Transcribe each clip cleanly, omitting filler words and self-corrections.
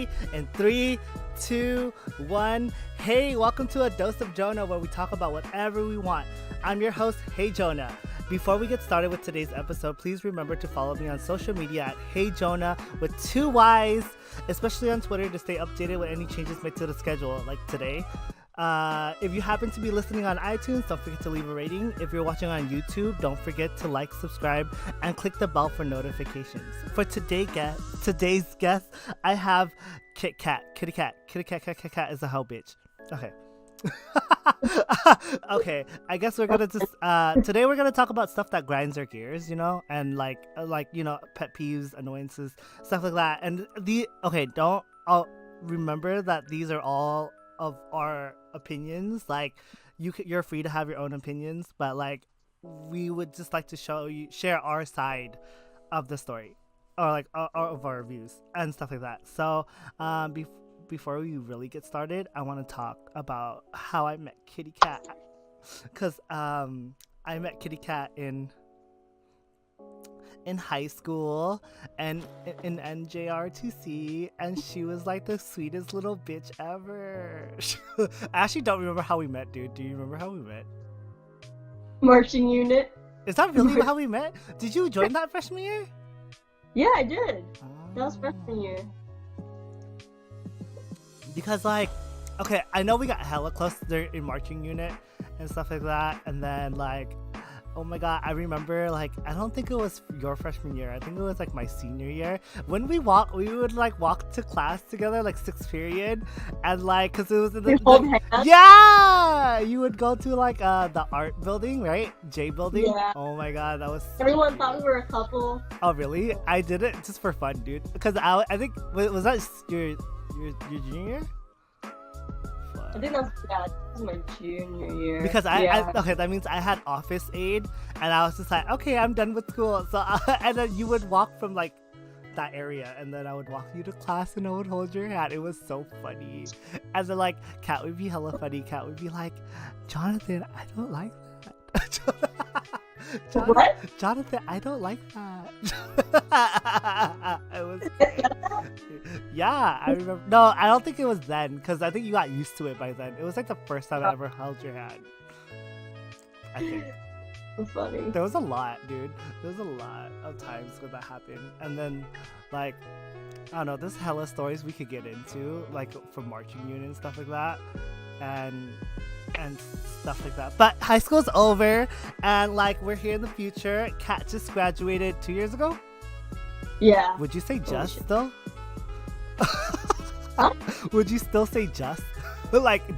In 3, 2, 1. Hey, welcome to A Dose of Jonah, where we talk about whatever we want. I'm your host, Hey Jonah. Before we get started with today's episode, please remember to follow me on social media at Hey Jonah with 2 Y's, especially on Twitter to stay updated with any changes made to the schedule, like today. If you happen to be listening on iTunes, don't forget to leave a rating. If you're watching on YouTube, don't forget to like, subscribe, and click the bell for notifications. For today's guest, I have Kitty Cat. Kitty Cat is a hoe bitch. Okay. Okay, I guess we're gonna just today we're gonna talk about stuff that grinds our gears, and pet peeves, annoyances, stuff like that. And I'll remember that these are all of our opinions. Like, you're free to have your own opinions, but like, we would just like to share our side of the story, or like of our views and stuff like that. So before we really get started, I want to talk about how I met Kitty Cat, because I met Kitty Cat in high school and in NJRTC, and she was like the sweetest little bitch ever. I actually don't remember how we met, dude. Do you remember how we met? Marching unit. Is that really how we met? Did you join that freshman year? Yeah, I did. That was freshman year. Because I know we got hella close there in marching unit and stuff like that, and then oh my god, I remember, I don't think it was your freshman year. I think it was my senior year. When we would walk to class together, 6th period, and because it was in the yeah, you would go to the art building, right? J building. Yeah. Oh my god, that was. Everyone thought we were a couple. Oh really? I did it just for fun, dude. Because I think was that your junior year? I think that was my junior year. Because that means I had office aid, and I was just like, okay, I'm done with school. So and then you would walk from that area, and then I would walk you to class, and I would hold your hand. It was so funny. And then Kat would be hella funny. Kat would be like, Jonathan, I don't like that. What? Jonathan, I don't like that. It was. Yeah, I remember. No, I don't think it was then, because I think you got used to it by then. It was the first time I ever held your hand, I think. That's funny. There was a lot, dude. There was a lot of times when that happened. And then, I don't know, there's hella stories we could get into, from marching unit and stuff like that. And stuff like that. But high school's over, and we're here in the future. Kat just graduated 2 years ago? Yeah. Would you say just still? Huh? Would you still say just?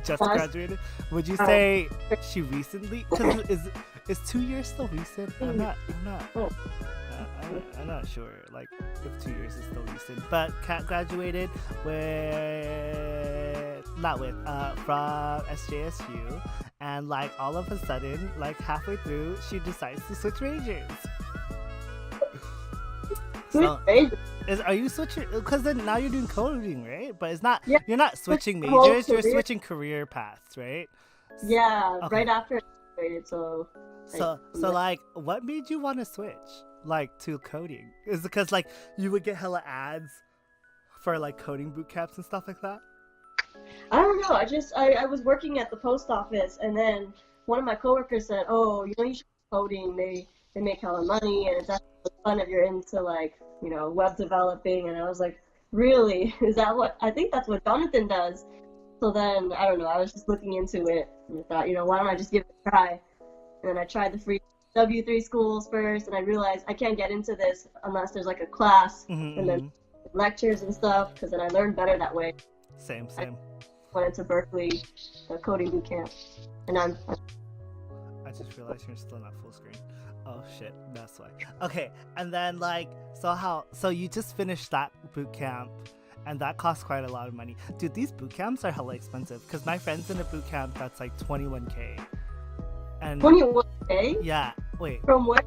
Just graduated? Would you say she recently? Because is 2 years still recent? I'm not sure if 2 years is still recent. But Kat graduated from SJSU, and all of a sudden, halfway through, she decides to switch majors. So, are you switching? Because then now you're doing coding, right? But it's not. Yeah, you're not switching majors. You're switching career paths, right? Yeah, okay. Right after I graduated. So what made you want to switch to coding? Is it because you would get hella ads for coding boot camps and stuff like that? I don't know. I was working at the post office, and then one of my coworkers said, "Oh, you should be coding. They make hella money, and it's actually fun if you're into web developing." And I was like, "Really? Is that what? I think that's what Jonathan does." So then I don't know. I was just looking into it, and I thought, why don't I just give it a try? And then I tried the free W3 schools first, and I realized I can't get into this unless there's a class and then lectures and stuff, because then I learned better that way. Same. I went into Berkeley, the coding boot camp, and I just realized you're still not full screen. Oh shit, that's why. Okay, and then so you just finished that boot camp, and that costs quite a lot of money. Dude, these boot camps are hella expensive, because my friend's in a boot camp that's $21K. And 21K? Yeah, wait. From what?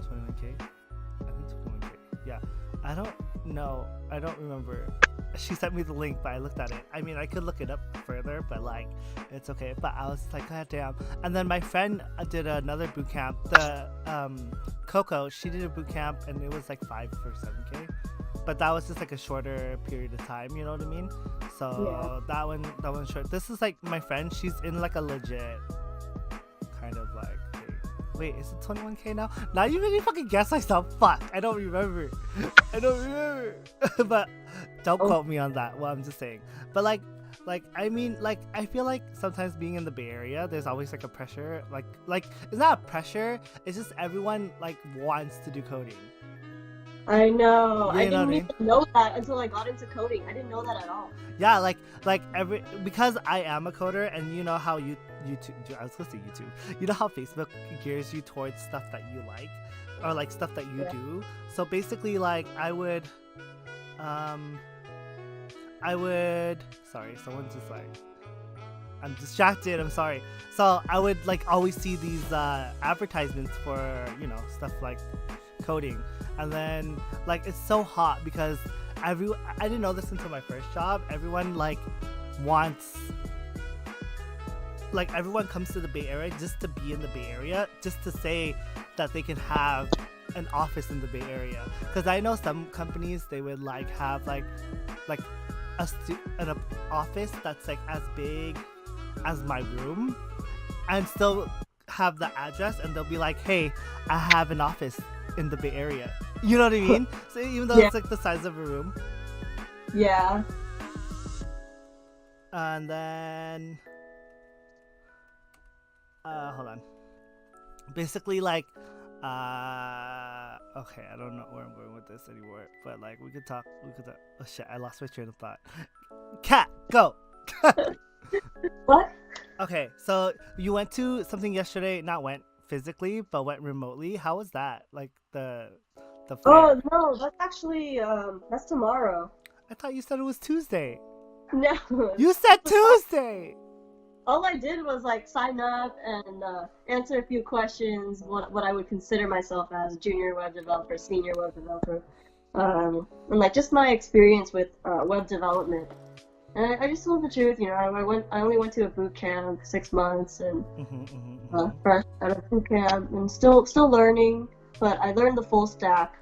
21K? I think 21K. Yeah. I don't know. I don't remember. She sent me the link, but I looked at it. I mean, I could look it up further, but it's okay. But I was like, god damn. And then my friend did another boot camp. The Coco, she did a boot camp, and it was 5 or 7K. but that was just like a shorter period of time. You know what I mean? So that one's short. This is like my friend. She's in like a legit kind of like. Wait, is it 21K now? Now you really fucking guess myself. Fuck, I don't remember. But don't quote me on that. Well, I'm just saying. But like I mean, like I feel like sometimes being in the Bay Area, there's always like a pressure. Like it's not a pressure. It's just everyone like wants to do coding. I know. You I know what I didn't mean? even know that until I got into coding. I didn't know that at all. Yeah, like because I am a coder, and you know how YouTube. I was gonna say YouTube. You know how Facebook gears you towards stuff that you like, or like stuff that you do. So basically, like I would. Sorry, someone's just like. I'm distracted. I'm sorry. So I would like always see these advertisements for stuff like coding, and then like it's so hot because I didn't know this until my first job. Everyone like wants. Like everyone comes to the Bay Area just to be in the Bay Area, just to say that they can have an office in the Bay Area. Because I know some companies, they would like have like an office that's like as big as my room, and still have the address, and they'll be like, "Hey, I have an office in the Bay Area." You know what I mean? So even though it's like the size of a room. Yeah. And then. Hold on. Basically, like, okay, I don't know where I'm going with this anymore, but like, we could talk. Oh shit, I lost my train of thought. Cat, go. What? Okay, so you went to something yesterday. Not went physically, but went remotely. How was that? Like the fair? Oh no, that's actually that's tomorrow. I thought you said it was Tuesday. No. You said Tuesday. All I did was like sign up and answer a few questions. What I would consider myself as junior web developer, senior web developer, and like just my experience with web development. And I just told the truth, I only went to a boot camp 6 months, and fresh out of boot camp, and still learning. But I learned the full stack,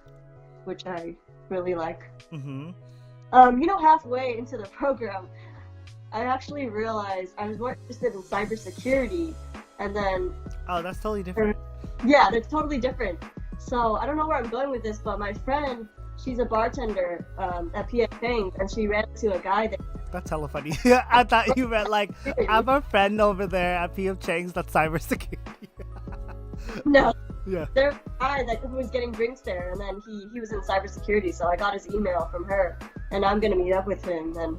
which I really like. Halfway into the program, I actually realized I was more interested in cybersecurity, and then... Oh, that's totally different. Yeah, they're totally different. So I don't know where I'm going with this, but my friend, she's a bartender at P.F. Chang's, and she ran into a guy that... That's hella funny. I thought you meant like, I have a friend over there at P.F. Chang's that's cybersecurity. No. Yeah. There's a guy who was getting drinks there, and then he was in cybersecurity, so I got his email from her, and I'm gonna meet up with him, and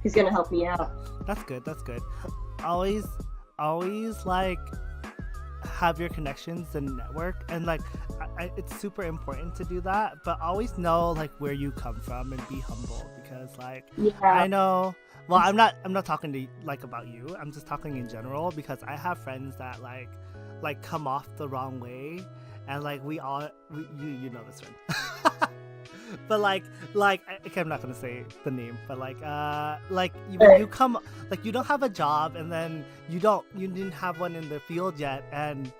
he's gonna help me out. That's good. Always like have your connections and network, and like it's super important to do that. But always know like where you come from and be humble, because like I know. Well, I'm not talking to like about you. I'm just talking in general, because I have friends that like come off the wrong way, and like you know this one. But okay, I'm not gonna say the name, but you come, like you don't have a job, and then you didn't have one in the field yet, and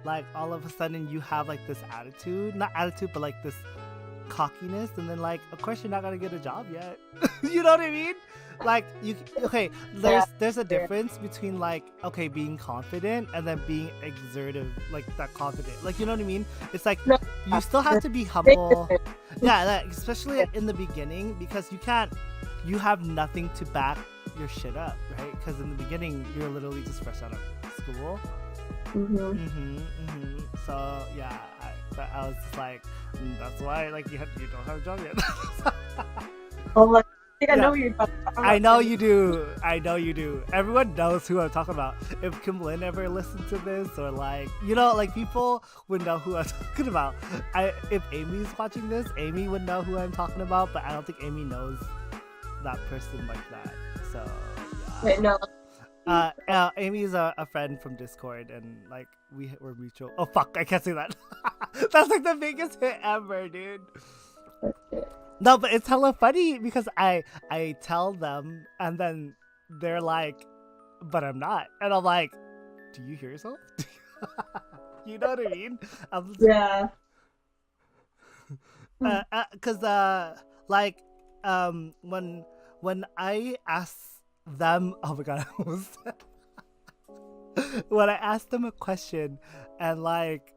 like all of a sudden you have like this not attitude, but like this cockiness, and then like of course you're not gonna get a job yet. You know what I mean? Like there's a difference between like being confident and then being exertive, like that confident, like you know what I mean? It's like you still have to be humble. Yeah, like, especially in the beginning, because you have nothing to back your shit up, right? Because in the beginning you're literally just fresh out of school. So yeah, I was just like, that's why like you don't have a job yet. Oh my. I think I know who you're talking about. I know you do. Everyone knows who I'm talking about. If Kim Lynn ever listened to this, or like, like people would know who I'm talking about. If Amy's watching this, Amy would know who I'm talking about, but I don't think Amy knows that person like that. So yeah. Wait, no. Amy's a friend from Discord, and like we're mutual. Oh fuck, I can't say that. That's like the biggest hit ever, dude. No, but it's hella funny because I tell them, and then they're like, but I'm not. And I'm like, do you hear yourself? You know what I mean? Yeah. Because like when I ask them, oh my god, I almost when I ask them a question and like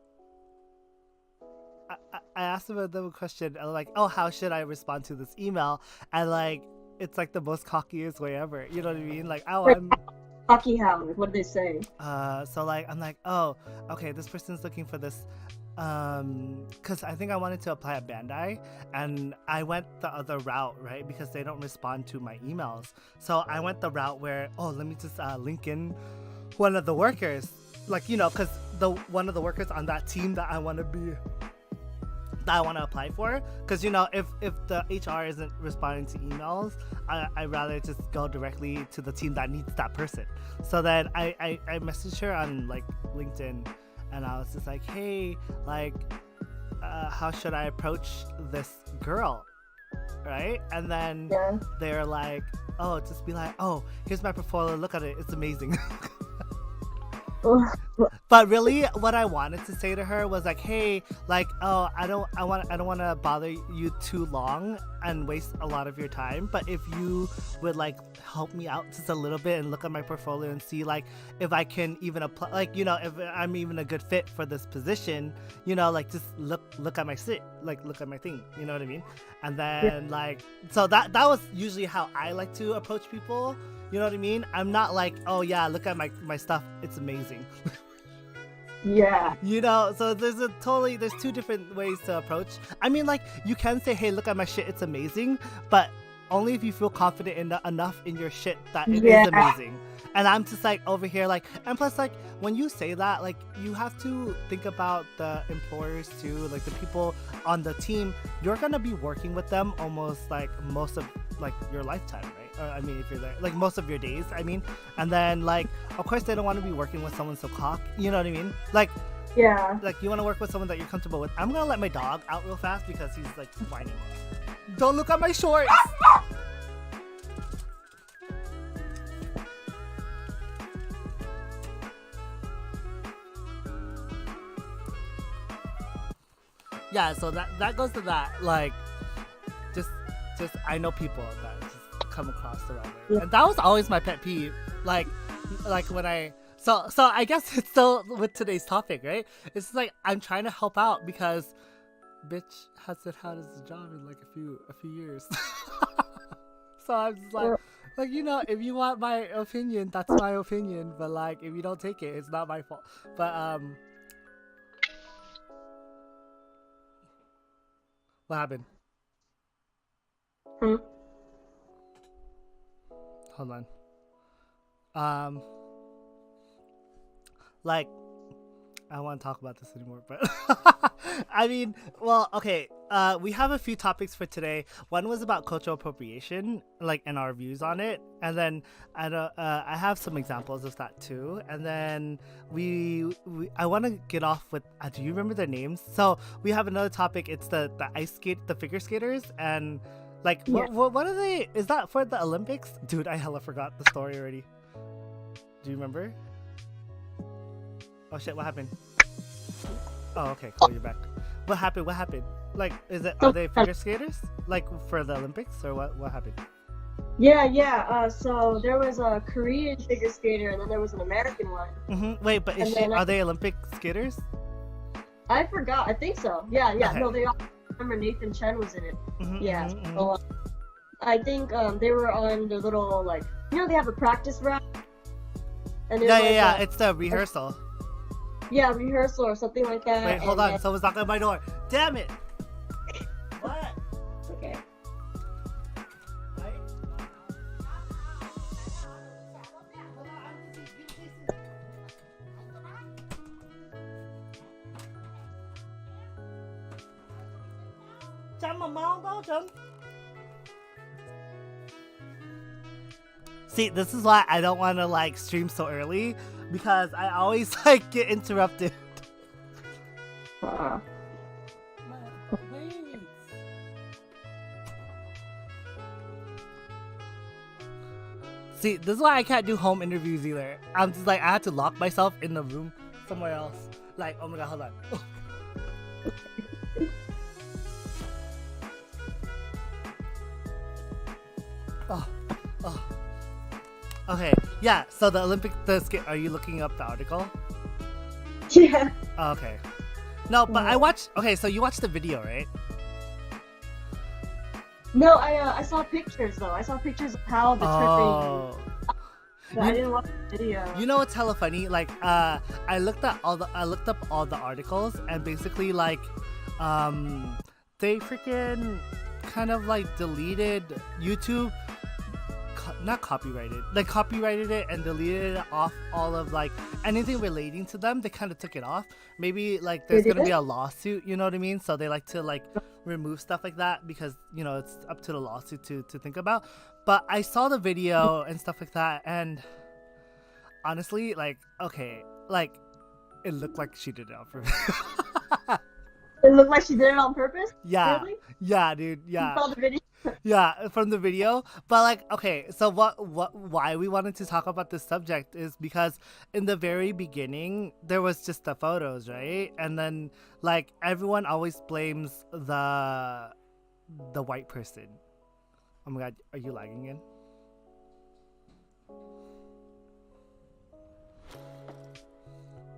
I asked them a question and like, oh, how should I respond to this email? And like, it's like the most cockiest way ever. You know what I mean? Like, oh, Like, I'm hockey hound. What did they say? so like I'm like, oh, okay, this person's looking for this because I think I wanted to apply at Bandai and I went the other route, right? Because they don't respond to my emails. So I went the route where, oh, let me just link in one of the workers, like, you know, because the one of the workers on that team that I want to apply for, because you know, if the HR isn't responding to emails, I rather just go directly to the team that needs that person. So then I messaged her on like LinkedIn, and I was just like, hey, like, how should I approach this girl, right? And then they're like, oh, just be like, oh, here's my portfolio, look at it, it's amazing. But really, what I wanted to say to her was like, hey, like, oh, I don't want to bother you too long and waste a lot of your time. But if you would like help me out just a little bit and look at my portfolio and see like if I can even apply, like, you know, if I'm even a good fit for this position, you know, like just look at my shit, like look at my thing, you know what I mean? And then like, so that was usually how I like to approach people. You know what I mean? I'm not like, oh yeah, look at my stuff, it's amazing. Yeah. You know, so there's two different ways to approach. I mean, like, you can say, hey, look at my shit, it's amazing, but only if you feel confident enough in your shit that it is amazing. And I'm just like over here, like, and plus, like, when you say that, like, you have to think about the employers too, like the people on the team. You're gonna be working with them almost like most of like your lifetime, right? Or I mean, if you're there, like most of your days, I mean. And then like, of course, they don't want to be working with someone so cock. You know what I mean? Like, yeah, like you want to work with someone that you're comfortable with. I'm gonna let my dog out real fast because he's like whining. Don't look at my shorts. Yeah, so that goes to that, like, just I know people that just come across the wrong way, and that was always my pet peeve. Like when I so I guess it's still with today's topic, right? It's just like I'm trying to help out because bitch hasn't had his job in like a few years. So I'm just like, you know, if you want my opinion, that's my opinion, but like if you don't take it, it's not my fault. But what happened? Hold on. Like, I don't want to talk about this anymore, but I mean, well, okay. We have a few topics for today. One was about cultural appropriation, like, and our views on it, and then I have some examples of that too. And then I want to get off with. Do you remember their names? So we have another topic. It's the figure skaters, and like, what are they? Is that for the Olympics? Dude, I hella forgot the story already. Do you remember? Oh shit! What happened? Oh, okay, cool. You're back. What happened? Like, are they figure skaters? Like for the Olympics, or what happened? Yeah. So there was a Korean figure skater, and then there was an American one. Mm-hmm. Wait, but are they Olympic skaters? I forgot. I think so. Yeah. Okay. No, they all. I remember Nathan Chen was in it. Mm-hmm, yeah. Mm-hmm. So, I think they were on the little, like, you know, they have a practice round. And yeah. It's the rehearsal. Yeah, rehearsal or something like that. Wait, hold on. Someone's knocking at my door. Damn it! What? Okay. See, this is why I don't want to like stream so early, because I always like get interrupted. See, this is why I can't do home interviews either. I'm just like, I had to lock myself in the room somewhere else. Like, oh my god, hold on. Oh, okay. Yeah. So the Olympic, are you looking up the article? Yeah. Oh, okay. No, but Yeah. I watched. Okay, so you watched the video, right? No, I saw pictures though. I saw pictures of how the tripping. Oh. But I You, didn't watch the video. you know what's hella funny? Like, I looked up all the articles, and basically, like, they freaking kind of like deleted YouTube, not copyrighted, like copyrighted it and deleted it off all of like anything relating to them. They kind of took it off. Maybe like there's They gonna be did? a lawsuit. You know what I mean? So they like to like remove stuff like that because you know it's up to the lawsuit to think about. But I saw the video and stuff like that, and honestly, like, okay, like, it looked like she did it on purpose. It looked like she did it on purpose? Yeah, Really? yeah, dude, You yeah, saw the video? yeah, from the video. But like, okay, so why we wanted to talk about this subject is because in the very beginning there was just the photos, right? And then like everyone always blames the white person. Oh my god, are you lagging again?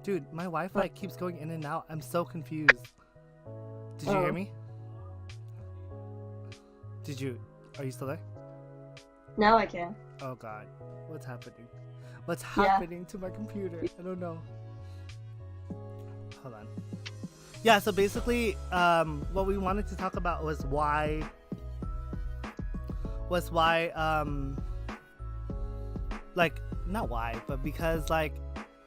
Dude, my Wi-Fi keeps going in and out. I'm so confused. Did you hear Oh. me? Are you still there? Now I can. Oh god, what's happening? What's Yeah. happening to my computer? I don't know. Hold on. Yeah, so basically, what we wanted to talk about was why, like, not why, but because, like,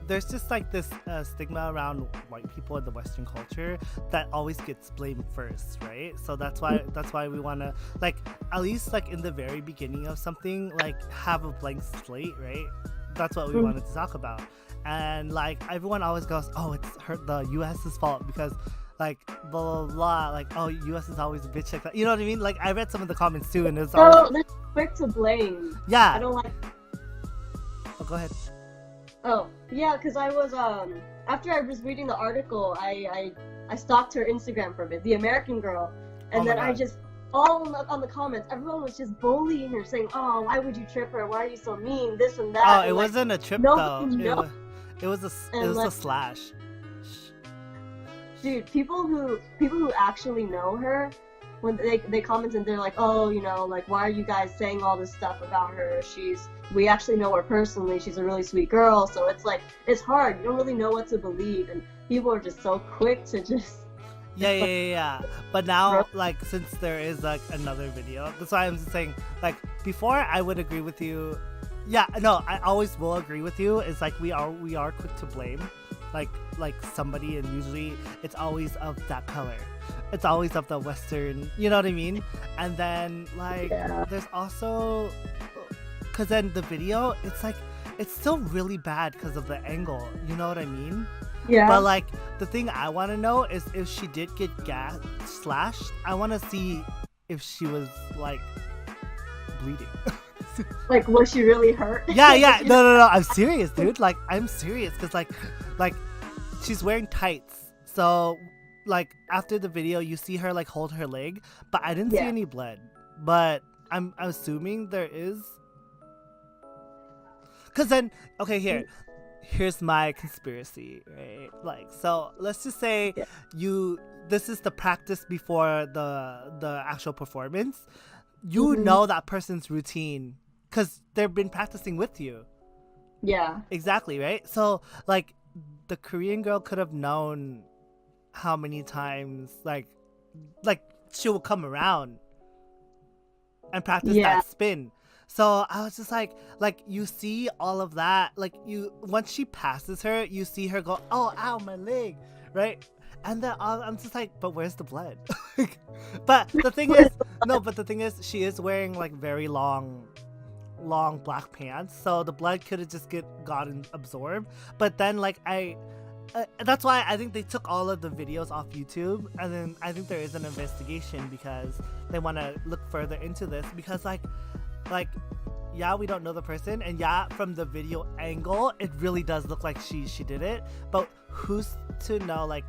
there's just, like, this stigma around white people in the Western culture that always gets blamed first, right? So that's why we want to, like, at least, like, in the very beginning of something, like, have a blank slate, right? That's what we wanted to talk about. And, like, everyone always goes, oh, it's the U.S.'s fault because, like, blah, blah, blah, like, oh, U.S. is always a bitch like that. You know what I mean? Like, I read some of the comments, too, and it's always... So they're quick to blame. Yeah. I don't like. Oh, go ahead. Oh, yeah, because I was after I was reading the article, I stalked her Instagram for a bit, the American girl, and Oh my then I God. just all on the comments, everyone was just bullying her, saying, "Oh, why would you trip her? Why are you so mean? This and that." Oh, and, it like, wasn't a trip, nobody though. knows. It was a And, like, slash. dude, people who actually know her, when they comment and they're like, "Oh, you know, like, why are you guys saying all this stuff about her? We actually know her personally. She's a really sweet girl." So it's like, it's hard. You don't really know what to believe, and people are just so quick to just. Yeah. But now, like, since there is like another video, that's why I'm just saying, like, before I would agree with you. Yeah, no, I always will agree with you. It's like we are quick to blame, like somebody, and usually it's always of that color. It's always of the Western. You know what I mean? And then like Yeah. there's also, cause then the video, it's like it's still really bad because of the angle. You know what I mean? Yeah. But like the thing I want to know is if she did get slashed, I want to see if she was like bleeding. Like, was she really hurt? yeah. No. I'm serious, dude. Like I'm serious because like she's wearing tights. So like after the video, you see her like hold her leg, but I didn't see Yeah. any blood. But I'm assuming there is. Cause then here's my conspiracy, right? Like, so let's just say this is the practice before the actual performance. You know that person's routine because they've been practicing with you. Yeah. Exactly, right? So like the Korean girl could have known how many times like she will come around and practice Yeah. that spin. So I was just like you see all of that, like once she passes her, you see her go, oh, ow, my leg, right? And then I'm just like, but where's the blood? But the thing is, she is wearing like very long black pants, so the blood could have just gotten absorbed. But then like that's why I think they took all of the videos off YouTube, and then I think there is an investigation because they want to look further into this because like yeah, we don't know the person, and yeah, from the video angle it really does look like she did it, but who's to know like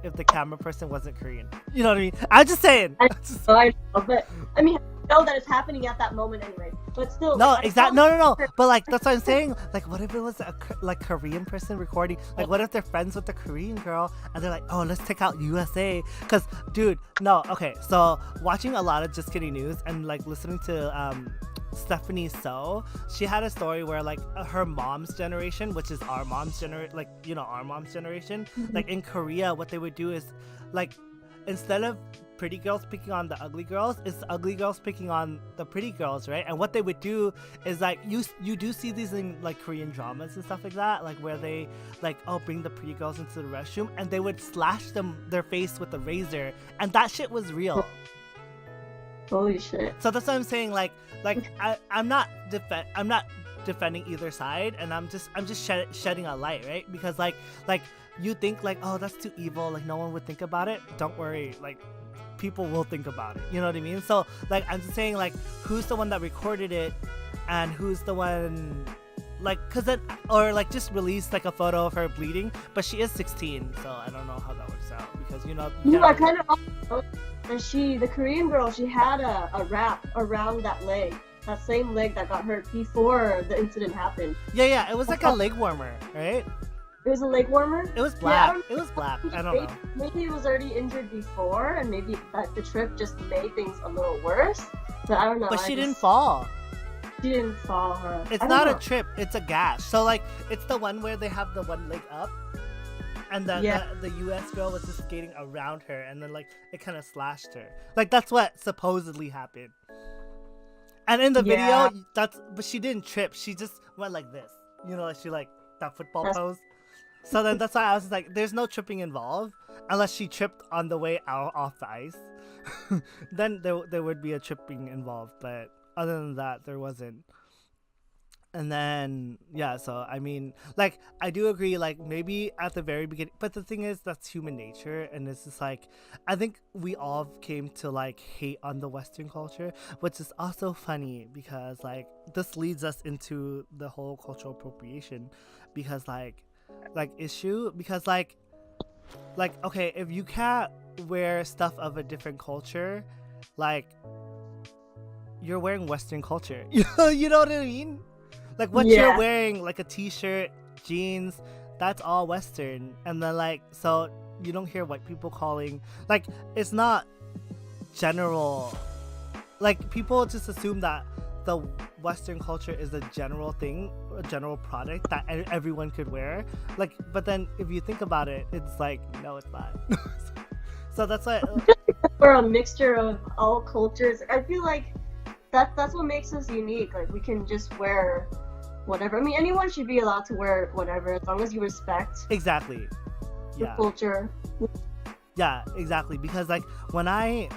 if the camera person wasn't Korean? You know what I mean? I'm just saying. I know, but I mean, I know that it's happening at that moment anyway. But still, No, like I exact. saw No. But like that's what I'm saying. Like, what if it was a like Korean person recording? Like, what if they're friends with the Korean girl and they're like, oh, let's take out USA? Cause, dude, no. Okay, so watching a lot of Just Kidding News and like listening to Stephanie So, she had a story where like her mom's generation, which is our mom's generation, like our mom's generation, like in Korea, what they would do is like instead of pretty girls picking on the ugly girls, it's the ugly girls picking on the pretty girls, right? And what they would do is like you do see these in like Korean dramas and stuff like that, like where they like bring the pretty girls into the restroom and they would slash their face with a razor, and that shit was real. Holy shit. So that's what I'm saying. I'm not defending either side, and I'm just shedding a light, right? Because like you think like, oh, that's too evil, like no one would think about it. Don't worry, like people will think about it. You know what I mean? So like I'm just saying like who's the one that recorded it, and who's the one like because it or like just released like a photo of her bleeding, but she is 16, so I don't know how that works out because No, I kind of. And the Korean girl, she had a wrap around that leg, that same leg that got hurt before the incident happened. Yeah, it was like a leg warmer, right? It was a leg warmer? It was black. Yeah, it was black. I don't know. Maybe it was already injured before, and maybe that the trip just made things a little worse. But I don't know. But she didn't fall. She didn't fall, huh? It's not a trip. It's a gash. So like, it's the one where they have the one leg up, and the U.S. girl was just skating around her, and then like it kind of slashed her. Like that's what supposedly happened. And in the video, but she didn't trip. She just went like this. Like she like that football pose. So then that's why I was like, there's no tripping involved unless she tripped on the way out off the ice. Then there would be a tripping involved, but other than that, there wasn't. And then so I mean, like I do agree, like maybe at the very beginning, but the thing is that's human nature, and it's just like I think we all came to like hate on the Western culture, which is also funny because like this leads us into the whole cultural appropriation, because like issue, because like okay, if you can't wear stuff of a different culture, like you're wearing Western culture. You know what I mean? Like what you're wearing, like a t-shirt, jeans, that's all Western. And then like, so you don't hear white people calling, like it's not general, like people just assume that the Western culture is a general thing, a general product that everyone could wear. Like, but then if you think about it, it's like, no, it's not. So that's why we're a mixture of all cultures. I feel like that's what makes us unique. Like we can just wear whatever. I mean, anyone should be allowed to wear whatever as long as you respect exactly the culture. Yeah, exactly. Because like when I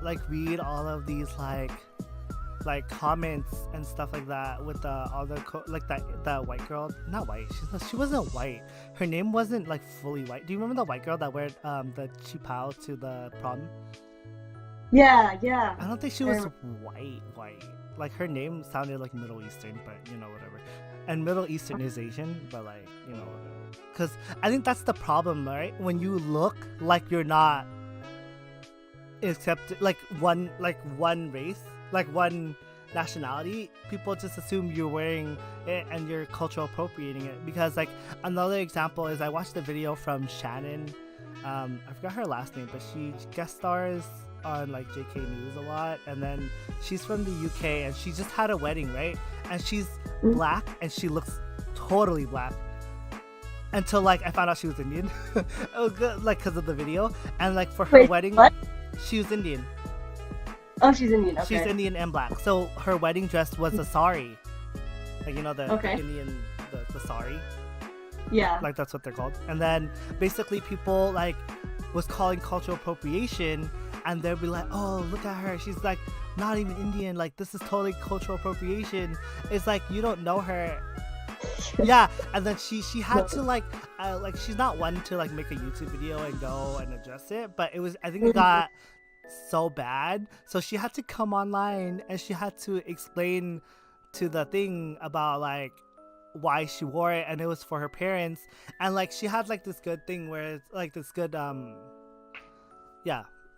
like read all of these like comments and stuff like that with all the like that white girl, not white, she wasn't white, her name wasn't like fully white. Do you remember the white girl that wore the chipao to the prom? Yeah. I don't think she was white. Like her name sounded like Middle Eastern, but whatever. And Middle Eastern is Asian, but like whatever. Because I think that's the problem, right? When you look like you're not accepted, like one race, like one nationality, people just assume you're wearing it and you're cultural appropriating it. Because like another example is I watched the video from Shannon. I forgot her last name, but she guest stars on like JK News a lot, and then she's from the UK and she just had a wedding, right? And she's black and she looks totally black until like I found out she was Indian. Oh, good, like because of the video. And like for her wedding, she was Indian. Oh, she's Indian. Okay. She's Indian and black. So her wedding dress was a sari, like the Indian the sari. Yeah. Like that's what they're called. And then basically people like was calling cultural appropriation, and they'll be like, oh, look at her, she's like not even Indian, like this is totally cultural appropriation. It's like you don't know her. Yeah. And then she had to like she's not one to like make a YouTube video and go and address it, but it was, I think it got so bad, so she had to come online and she had to explain to the thing about like why she wore it, and it was for her parents. And like she had like this good thing where it's like this good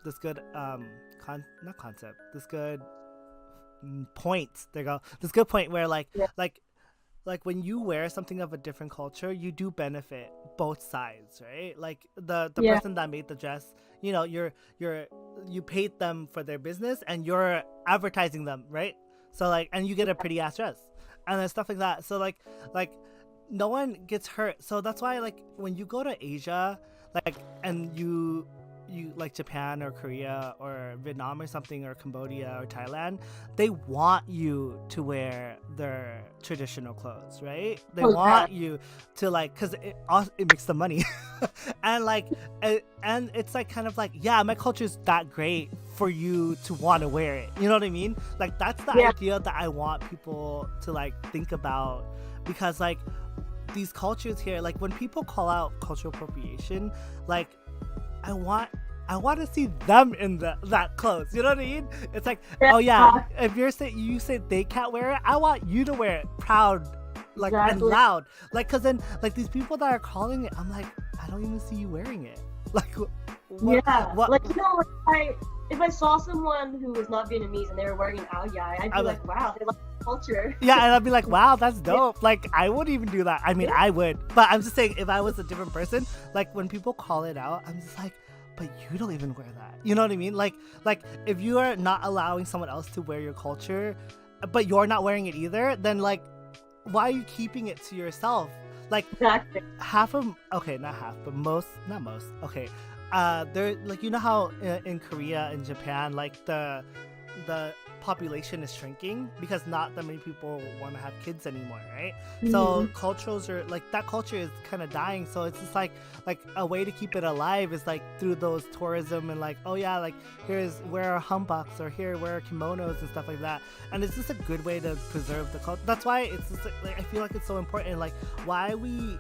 this good not concept, this good point. There you go. This good point where Yeah. like when you wear something of a different culture, you do benefit both sides, right? Like the Yeah. person that made the dress, you know, you paid them for their business and you're advertising them, right? So like, and you get a pretty ass dress and then stuff like that. So like no one gets hurt. So that's why like when you go to Asia, like, and you like Japan or Korea or Vietnam or something or Cambodia or Thailand, they want you to wear their traditional clothes, right? They want you to like, because it makes them money. And like and it's like kind of like, yeah, my culture is that great for you to want to wear it, you know what I mean? Like that's the idea that I want people to like think about, because like these cultures here, like when people call out cultural appropriation, like I want to see them in that clothes. You know what I mean? It's like, oh yeah, if you say they can't wear it, I want you to wear it proud, like and loud. Like, cause then like these people that are calling it, I'm like, I don't even see you wearing it. Like, what? Like, you know, like if I saw someone who was not Vietnamese and they were wearing an ao dai, I'd be like, wow, they like culture. Yeah, and I'd be like, wow, that's dope. Like, I wouldn't even do that. I mean, I would, but I'm just saying, if I was a different person, like when people call it out, I'm just like, but you don't even wear that. You know what I mean? Like if you are not allowing someone else to wear your culture, but you're not wearing it either, then like, why are you keeping it to yourself? Like half of, okay, not half, but not most. Okay, there, like, you know how in Korea and Japan, like the population is shrinking because not that many people want to have kids anymore, right? So cultures are like, that culture is kind of dying. So it's just like a way to keep it alive is like through those tourism and like, oh yeah, like here's wear hanboks or here wear kimonos and stuff like that. And it's just a good way to preserve the culture. That's why it's just like I feel like it's so important. Like, why are we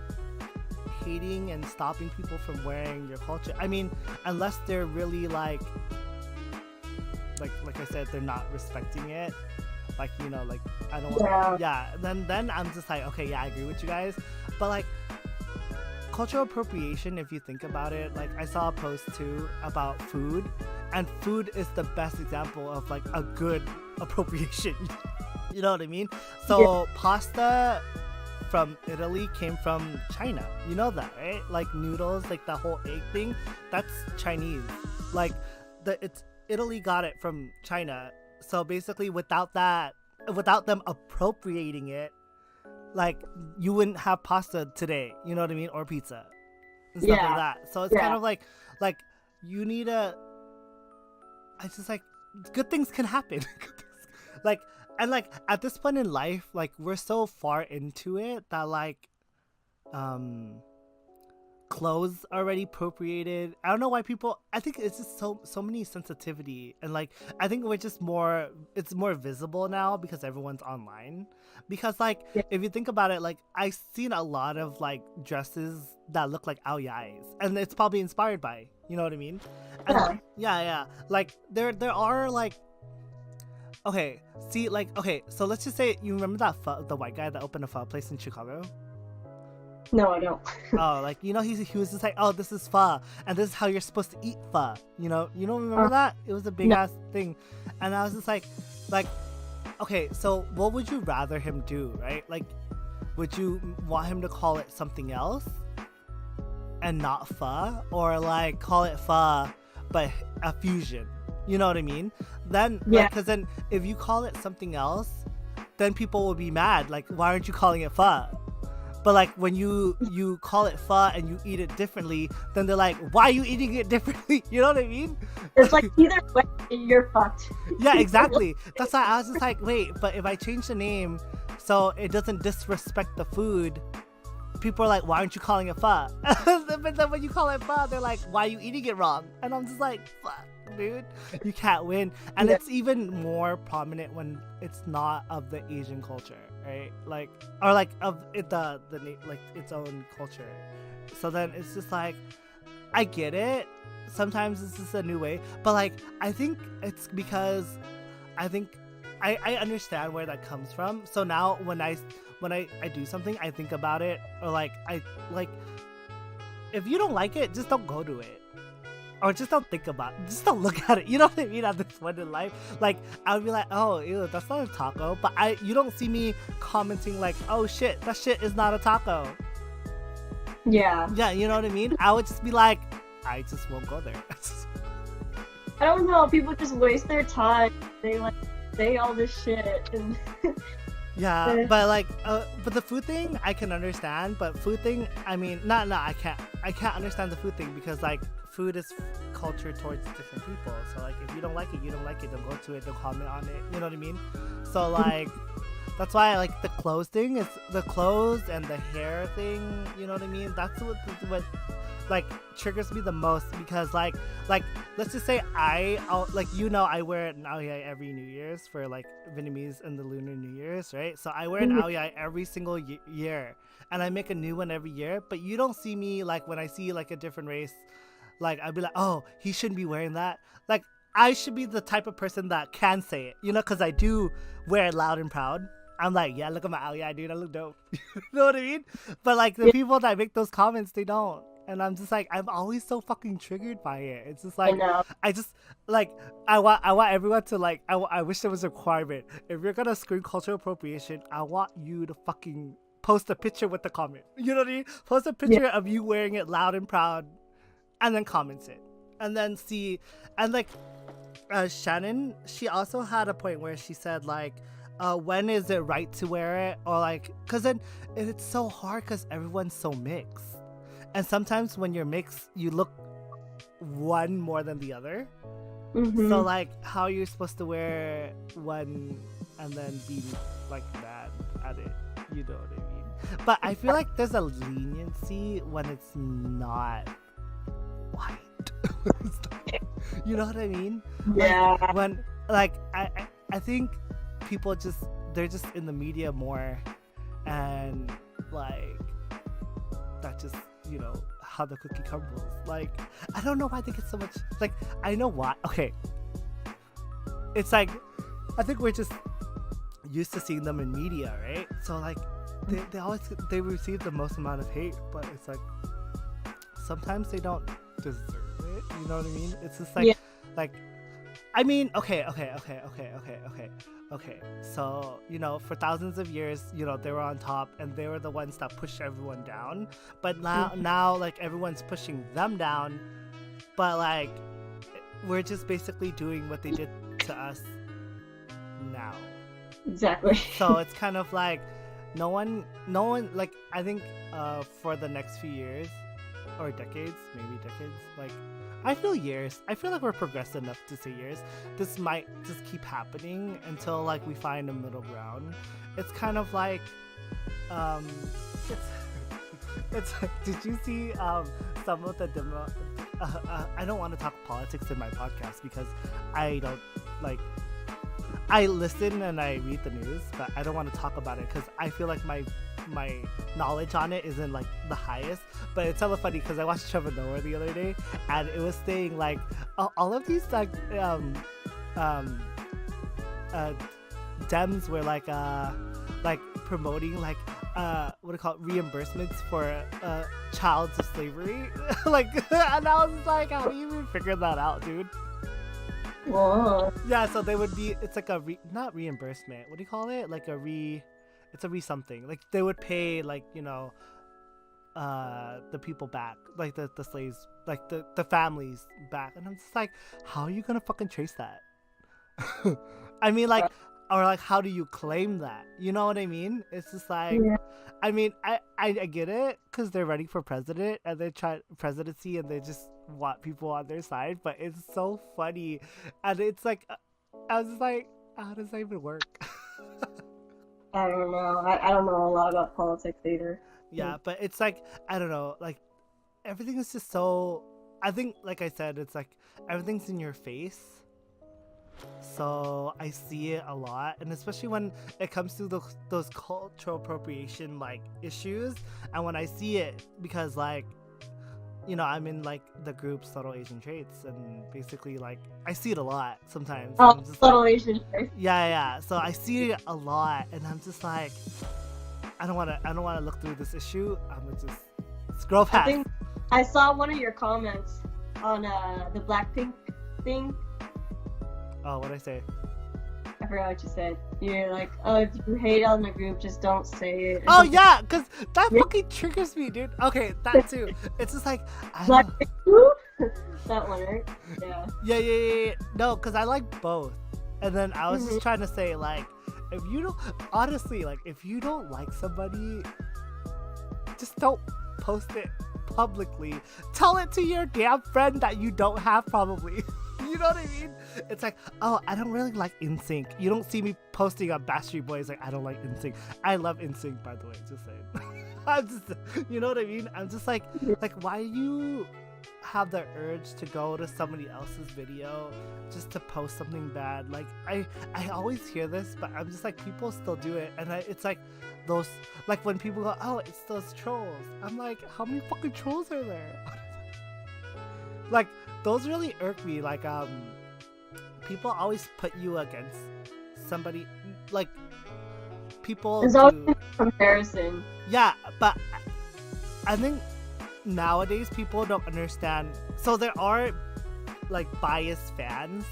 hating and stopping people from wearing your culture? I mean, unless they're really like I said, they're not respecting it, like, you know, like I don't want then I'm just like, okay, yeah, I agree with you guys. But like cultural appropriation, if you think about it, like I saw a post too about food, and food is the best example of like a good appropriation. You know what I mean? So pasta from Italy came from China, you know that, right? Like noodles, like the whole egg thing, that's Chinese. Like Italy got it from China. So basically without them appropriating it, like you wouldn't have pasta today, you know what I mean? Or pizza and stuff like that. So it's kind of like you need I just like, good things can happen. Like, and like at this point in life, like we're so far into it that like clothes already appropriated. I don't know why people, I think it's just so many sensitivity, and like I think it's more visible now because everyone's online. Because like if you think about it, like I've seen a lot of like dresses that look like ao dais, and it's probably inspired by, you know what I mean? And, yeah, like there are like, okay, see, like, okay, so let's just say, you remember that the white guy that opened a pho place in Chicago? No, I don't. Oh, like, you know, he was just like, oh, this is pho, and this is how you're supposed to eat pho. You don't remember that? It was a big ass thing, and I was just like, okay, so what would you rather him do, right? Like, would you want him to call it something else and not pho, or like call it pho but a fusion? You know what I mean? Then, because then if you call it something else, then people will be mad. Like, why aren't you calling it pho? But like when you call it pho and you eat it differently, then they're like, why are you eating it differently? You know what I mean? It's like either way, you're fucked. Yeah, exactly. That's why I was just like, wait, but if I change the name so it doesn't disrespect the food, people are like, why aren't you calling it pho? But then when you call it pho, they're like, why are you eating it wrong? And I'm just like, fuck, dude, you can't win. And it's even more prominent when it's not of the Asian culture, right? Like, or like of it, the like its own culture. So then it's just like, I get it. Sometimes it's just a new way, but like I think it's because I think I understand where that comes from. So now when I do something, I think about it, or like I like, if you don't like it, just don't go to it. or just don't think about it. Just don't look at it. You know what I mean? At this point in life, like I would be like, oh, ew, that's not a taco. But you don't see me commenting like, oh shit, that shit is not a taco. Yeah. Yeah, you know what I mean? I would just be like, I just won't go there. I don't know. People just waste their time. They like say all this shit and. Yeah, but like, but the food thing I can understand. But food thing, I mean, I can't understand the food thing because like food is culture towards different people. So like, if you don't like it, you don't like it. Don't go to it. Don't comment on it. You know what I mean? So like, that's why I like the clothes thing is the clothes and the hair thing. You know what I mean? That's what like triggers me the most because like let's just say I'll like I wear an ao dai every New Year's for like Vietnamese and the Lunar New Year's, right? So I wear an ao dai every single year and I make a new one every year, but you don't see me like when I see like a different race, like I'd be like, oh, he shouldn't be wearing that. Like I should be the type of person that can say it, because I do wear it loud and proud. I'm like, yeah, look at my ao dai, dude, I look dope. You know what I mean? But like the people that make those comments, they don't. And I'm just like, I'm always so fucking triggered by it. It's just like, I just like, I want everyone to like, I wish there was a requirement. If you're gonna scream cultural appropriation, I want you to fucking post a picture with the comment. You know what I mean? Post a picture of you wearing it loud and proud, and then comment it, and then see, and like, Shannon, she also had a point where she said like, when is it right to wear it, or like, cause then it's so hard cause everyone's so mixed. And sometimes when you're mixed, you look one more than the other. Mm-hmm. So like, how you're supposed to wear one and then be like bad at it, you know what I mean? But I feel like there's a leniency when it's not white. You know what I mean? Yeah. Like, when like I think people they're just in the media more, and like that just. How the cookie crumbles. Like, I don't know why they get so much. Like, I know why. Okay. It's like, I think we're just used to seeing them in media, right? So, like, they receive the most amount of hate, but it's like, sometimes they don't deserve it. You know what I mean? It's just like, like, I mean, okay. So, for thousands of years, they were on top and they were the ones that pushed everyone down. But now, like, everyone's pushing them down. But, like, we're just basically doing what they did to us now. Exactly. So it's kind of like no one, like, I think for the next few years or decades, like, I feel like we're progressive enough to say years. This might just keep happening until like we find a middle ground. It's kind of like, it's did you see some of the demo? I don't want to talk politics in my podcast because I don't like. I listen and I read the news, but I don't want to talk about it because I feel like my knowledge on it isn't like the highest. But it's hella funny because I watched Trevor Noah the other day, and it was saying like all of these like Dems were like promoting like what do you call it, reimbursements for child slavery. Like, and I was like, how do you even figure that out, dude? Whoa. Yeah, so they would be, it's like a not reimbursement, what do you call it, like it's a something, like they would pay like the people back, like the slaves, like the families back. And I'm just like, how are you gonna fucking trace that? I mean, like, or like, how do you claim that? You know what I mean? It's just like, I mean, I get it because they're running for president and they try presidency and they just want people on their side, but it's so funny. And it's like, I was just like, how does that even work? I don't know. I don't know a lot about politics either. Yeah, but it's like, I don't know, like, everything is just so, I think, like I said, it's like, everything's in your face. So I see it a lot, and especially when it comes to those cultural appropriation like issues, and when I see it, because like, I'm in like the group Subtle Asian Traits, and basically like I see it a lot sometimes. Oh, Subtle Asian Traits. Yeah. So I see it a lot, and I'm just like, I don't want to look through this issue. I'm gonna just scroll past. I saw one of your comments on the Blackpink thing. Oh, what'd I say? I forgot what you said. You're like, oh, if you hate on the group, just don't say it. Oh yeah, because that Yeah. fucking triggers me, dude. Okay, that too. It's just like I don't. Blackpink group? That one, right? Yeah. Yeah. No, because I like both. And then I was Mm-hmm. just trying to say, like, if you don't, honestly, like, if you don't like somebody, just don't post it publicly. Tell it to your damn friend that you don't have, probably. You know what I mean? It's like, oh, I don't really like NSYNC. You don't see me posting on Backstreet Boys like I don't like NSYNC. I love NSYNC, by the way. Just saying. I'm just, you know what I mean? I'm just like, why do you have the urge to go to somebody else's video just to post something bad? Like, I always hear this, but I'm just like, people still do it, and it's like those, like when people go, oh, it's those trolls. I'm like, how many fucking trolls are there? Like, those really irk me. Like, people always put you against somebody. Like, people There's do. always a comparison. Yeah, but I think nowadays people don't understand. So there are like biased fans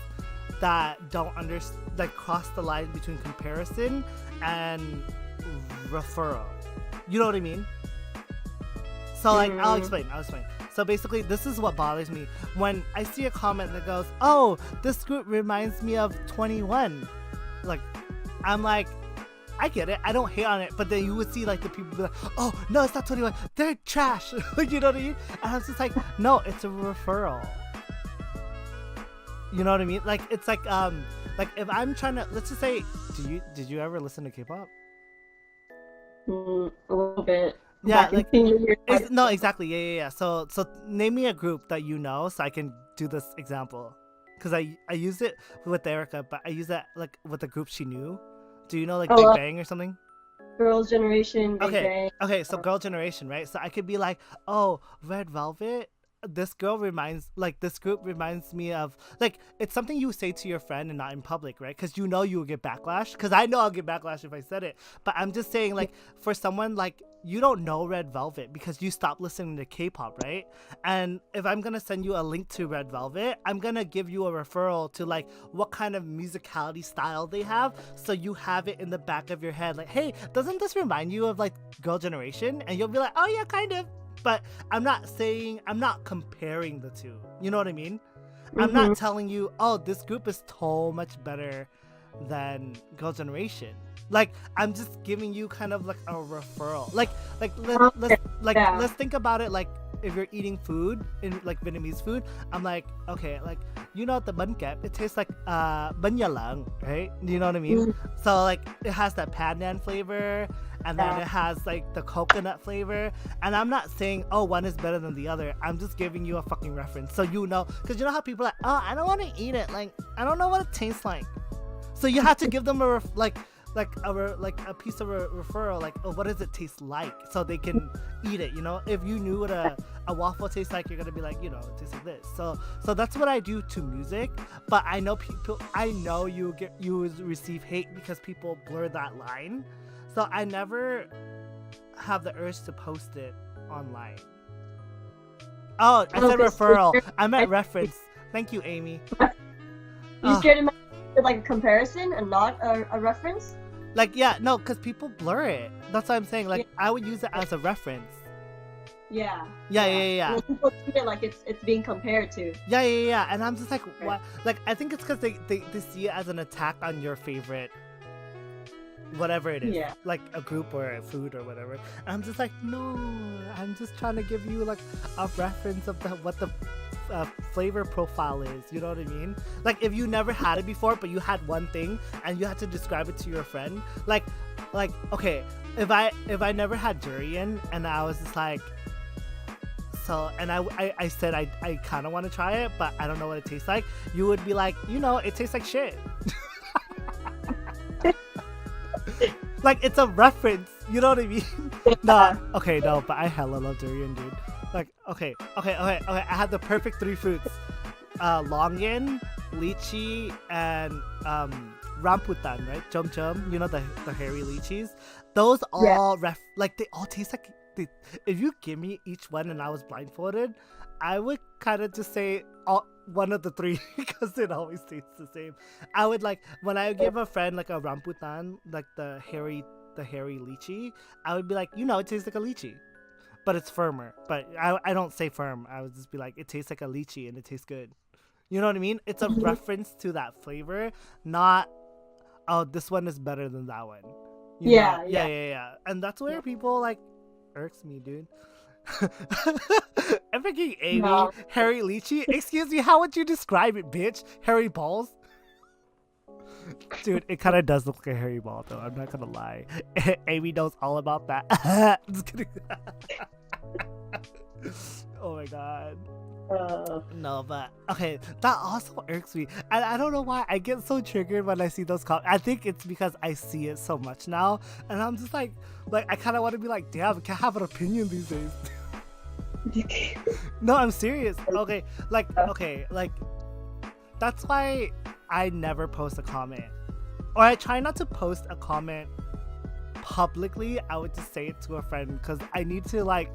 that don't understand, like cross the line between comparison and referral. You know what I mean? So like, I'll explain. So basically, this is what bothers me. When I see a comment that goes, oh, this group reminds me of 21. Like, I'm like, I get it. I don't hate on it. But then you would see like the people be like, oh, no, it's not 21. They're trash. You know what I mean? And I was just like, no, it's a referral. You know what I mean? Like, it's like if I'm trying to, let's just say, did you ever listen to K-pop? A little bit. Yeah, Back like, in senior year. no, exactly. Yeah. So name me a group that you know so I can do this example. Because I use it with Erica, but I use that like with a group she knew. Do you know like Big Bang or something? Girls' Generation, Big Bang. Okay, so Girl Generation, right? So I could be like, oh, Red Velvet. This group reminds me of, like, it's something you say to your friend and not in public, right? Because you know you will get backlash. Because I know I'll get backlash if I said it. But I'm just saying, like, for someone, like, you don't know Red Velvet because you stopped listening to K-pop, right? And if I'm going to send you a link to Red Velvet, I'm going to give you a referral to, like, what kind of musicality style they have. So you have it in the back of your head. Like, hey, doesn't this remind you of, like, Girl Generation? And you'll be like, oh, yeah, kind of. But I'm not comparing the two. You know what I mean? I'm not telling you, oh, this group is so much better than Girl Generation. Like, I'm just giving you kind of like a referral. Let's think about it. Like, if you're eating food in like Vietnamese food, I'm like, okay, like, you know, the bun kẹp, it tastes like bun ya lang, right? You know what I mean? So like, it has that pandan flavor, and then it has like the coconut flavor. And I'm not saying, oh, one is better than the other. I'm just giving you a fucking reference so you know, because you know how people are like, oh, I don't want to eat it. Like, I don't know what it tastes like. So you have to give them a a piece of a referral, like, oh, what does it taste like, so they can eat it. You know, if you knew what a waffle tastes like, you're gonna be like, you know, it tastes like this. So that's what I do to music. But I know you receive hate because people blur that line. So I never have the urge to post it online. Oh, I said referral. I meant reference. Thank you, Amy. You scared him with like a comparison and not a reference? Like, yeah, no, because people blur it. That's what I'm saying. Like, I would use it as a reference. Yeah. Yeah. And then people treat it like it's being compared to. Yeah. And I'm just like, what? Like, I think it's because they see it as an attack on your favorite, whatever it is. Yeah. Like a group or a food or whatever. And I'm just like, no, I'm just trying to give you like a reference of what the flavor profile is. You know what I mean? Like, if you never had it before but you had one thing and you had to describe it to your friend, like okay, if I never had durian and I was just like, so, and I said I kind of want to try it but I don't know what it tastes like, you would be like, you know, it tastes like shit. Like, it's a reference, you know what I mean? No, but I hella love durian, dude. Like, okay. I had the perfect 3 fruits: longan, lychee, and rambutan, right? Chum chum, you know, the hairy lychees. Those all they all taste like dude, if you give me each one and I was blindfolded, I would kind of just say one of the three because it always tastes the same. I would like when I give a friend like a rambutan, like the hairy lychee, I would be like, it tastes like a lychee, but it's firmer. But I don't say firm. I would just be like, it tastes like a lychee and it tastes good. You know what I mean? It's a reference to that flavor, not this one is better than that one. Yeah. And that's where people like irks me, dude. I'm freaking Amy, No. hairy lychee. Excuse me, how would you describe it, bitch? Hairy balls? Dude, it kind of does look like a hairy ball, though. I'm not gonna lie. Amy knows all about that. Just kidding. Oh my god. No, but okay, that also irks me. And I don't know why I get so triggered when I see those comments. I think it's because I see it so much now, and I'm just like I kind of want to be like, damn, I can't have an opinion these days. No, I'm serious. Okay, like that's why I never post a comment, or I try not to post a comment publicly. I would just say it to a friend because I need to like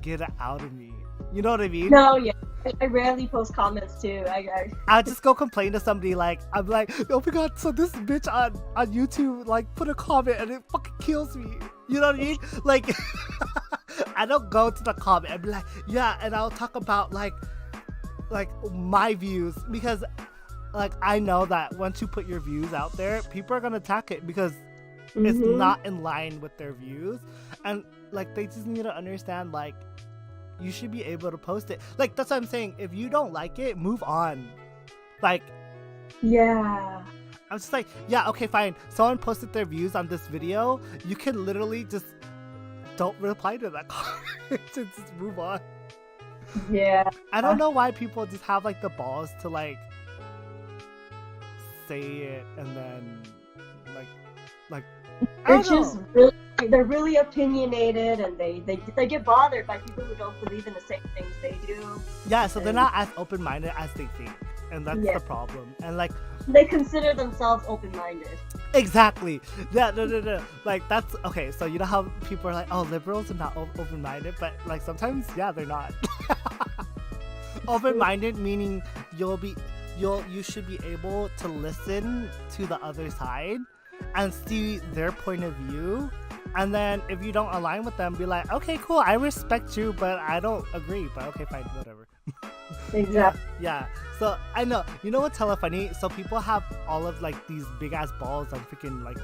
get it out of me. You know what I mean? No, yeah. I rarely post comments too. I'll just go complain to somebody I'm like, oh my god, so this bitch on YouTube like put a comment and it fucking kills me. You know what I mean? Like I don't go to the comment and be like, yeah, and I'll talk about like my views because like I know that once you put your views out there, people are gonna attack it because it's not in line with their views, and like they just need to understand like you should be able to post it. Like that's what I'm saying. If you don't like it, move on. Like, yeah. I'm just like, yeah, okay, fine. Someone posted their views on this video. You can literally just don't reply to that comment. Just move on. Yeah. I don't know why people just have like the balls to like say it and then like they're just really, they're really opinionated, and they get bothered by people who don't believe in the same things they do. Yeah, so they're not as open-minded as they think, and that's the problem. And like they consider themselves open-minded. Exactly. Yeah, no. Like that's okay. So you know how people are like, oh, liberals are not open-minded, but like sometimes, yeah, they're not. Open-minded meaning you should be able to listen to the other side and see their point of view, and then if you don't align with them, be like, okay, cool, I respect you, but I don't agree, but okay, fine, whatever. Exactly. Yeah, so I know, you know what's hella funny? So people have all of like these big ass balls on freaking like